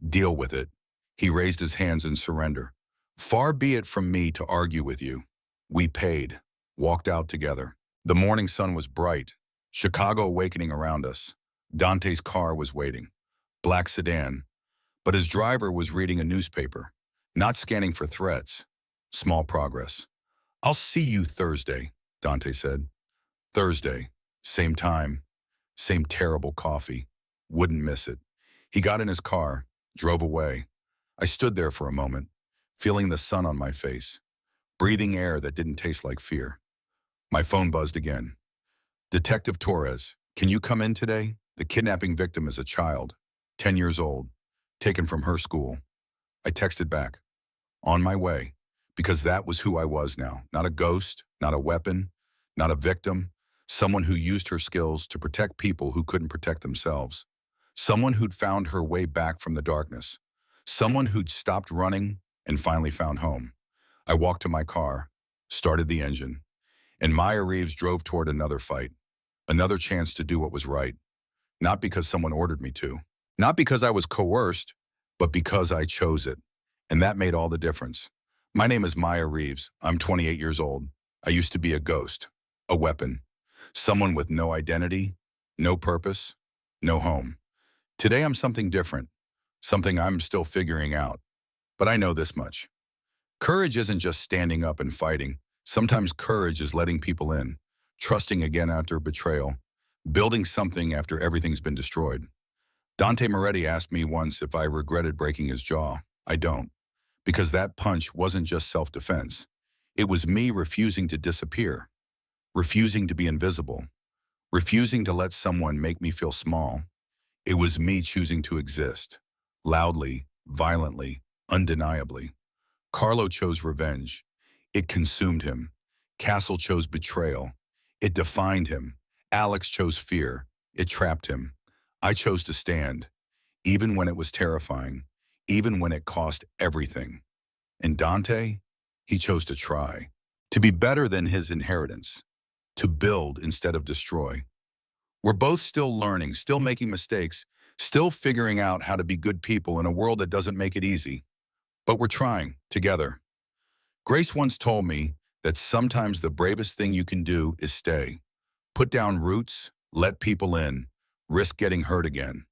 Deal with it. He raised his hands in surrender. Far be it from me to argue with you. We paid. Walked out together. The morning sun was bright. Chicago awakening around us. Dante's car was waiting. Black sedan. But his driver was reading a newspaper. Not scanning for threats. Small progress. I'll see you Thursday, Dante said. Thursday. Same time. Same terrible coffee. Wouldn't miss it. He got in his car, drove away. I stood there for a moment, feeling the sun on my face, breathing air that didn't taste like fear. My phone buzzed again. Detective Torres, can you come in today? The kidnapping victim is a child, 10 years old, taken from her school. I texted back, on my way, because that was who I was now. Not a ghost, not a weapon, not a victim, someone who used her skills to protect people who couldn't protect themselves. Someone who'd found her way back from the darkness. Someone who'd stopped running and finally found home. I walked to my car, started the engine, and Maya Reeves drove toward another fight, another chance to do what was right. Not because someone ordered me to, not because I was coerced, but because I chose it. And that made all the difference. My name is Maya Reeves. I'm 28 years old. I used to be a ghost, a weapon, someone with no identity, no purpose, no home. Today I'm something different, something I'm still figuring out. But I know this much. Courage isn't just standing up and fighting. Sometimes courage is letting people in, trusting again after betrayal, building something after everything's been destroyed. Dante Moretti asked me once if I regretted breaking his jaw. I don't, because that punch wasn't just self-defense. It was me refusing to disappear, refusing to be invisible, refusing to let someone make me feel small. It was me choosing to exist, loudly, violently, undeniably. Carlo chose revenge. It consumed him. Castle chose betrayal. It defined him. Alex chose fear. It trapped him. I chose to stand, even when it was terrifying, even when it cost everything. And Dante, he chose to try, to be better than his inheritance, to build instead of destroy. We're both still learning, still making mistakes, still figuring out how to be good people in a world that doesn't make it easy. But we're trying, together. Grace once told me that sometimes the bravest thing you can do is stay. Put down roots, let people in, risk getting hurt again.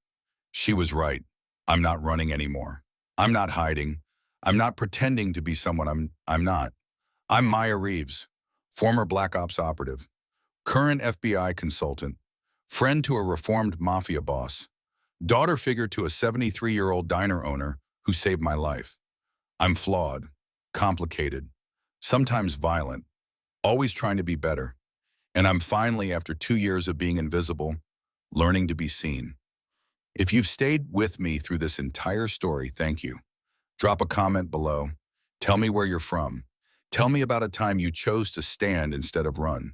She was right. I'm not running anymore. I'm not hiding. I'm not pretending to be someone I'm not. I'm Maya Reeves, former Black Ops operative, current FBI consultant, friend to a reformed Mafia boss, daughter figure to a 73-year-old diner owner who saved my life. I'm flawed, complicated, sometimes violent, always trying to be better. And I'm finally, after 2 years of being invisible, learning to be seen. If you've stayed with me through this entire story, thank you. Drop a comment below. Tell me where you're from. Tell me about a time you chose to stand instead of run,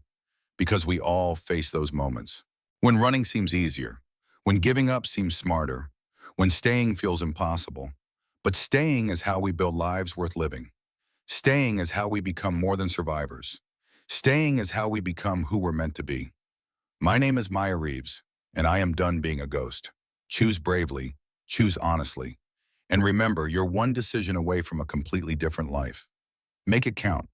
because we all face those moments. When running seems easier, when giving up seems smarter, when staying feels impossible. But staying is how we build lives worth living. Staying is how we become more than survivors. Staying is how we become who we're meant to be. My name is Maya Reeves, and I am done being a ghost. Choose bravely, choose honestly, and remember, you're one decision away from a completely different life. Make it count.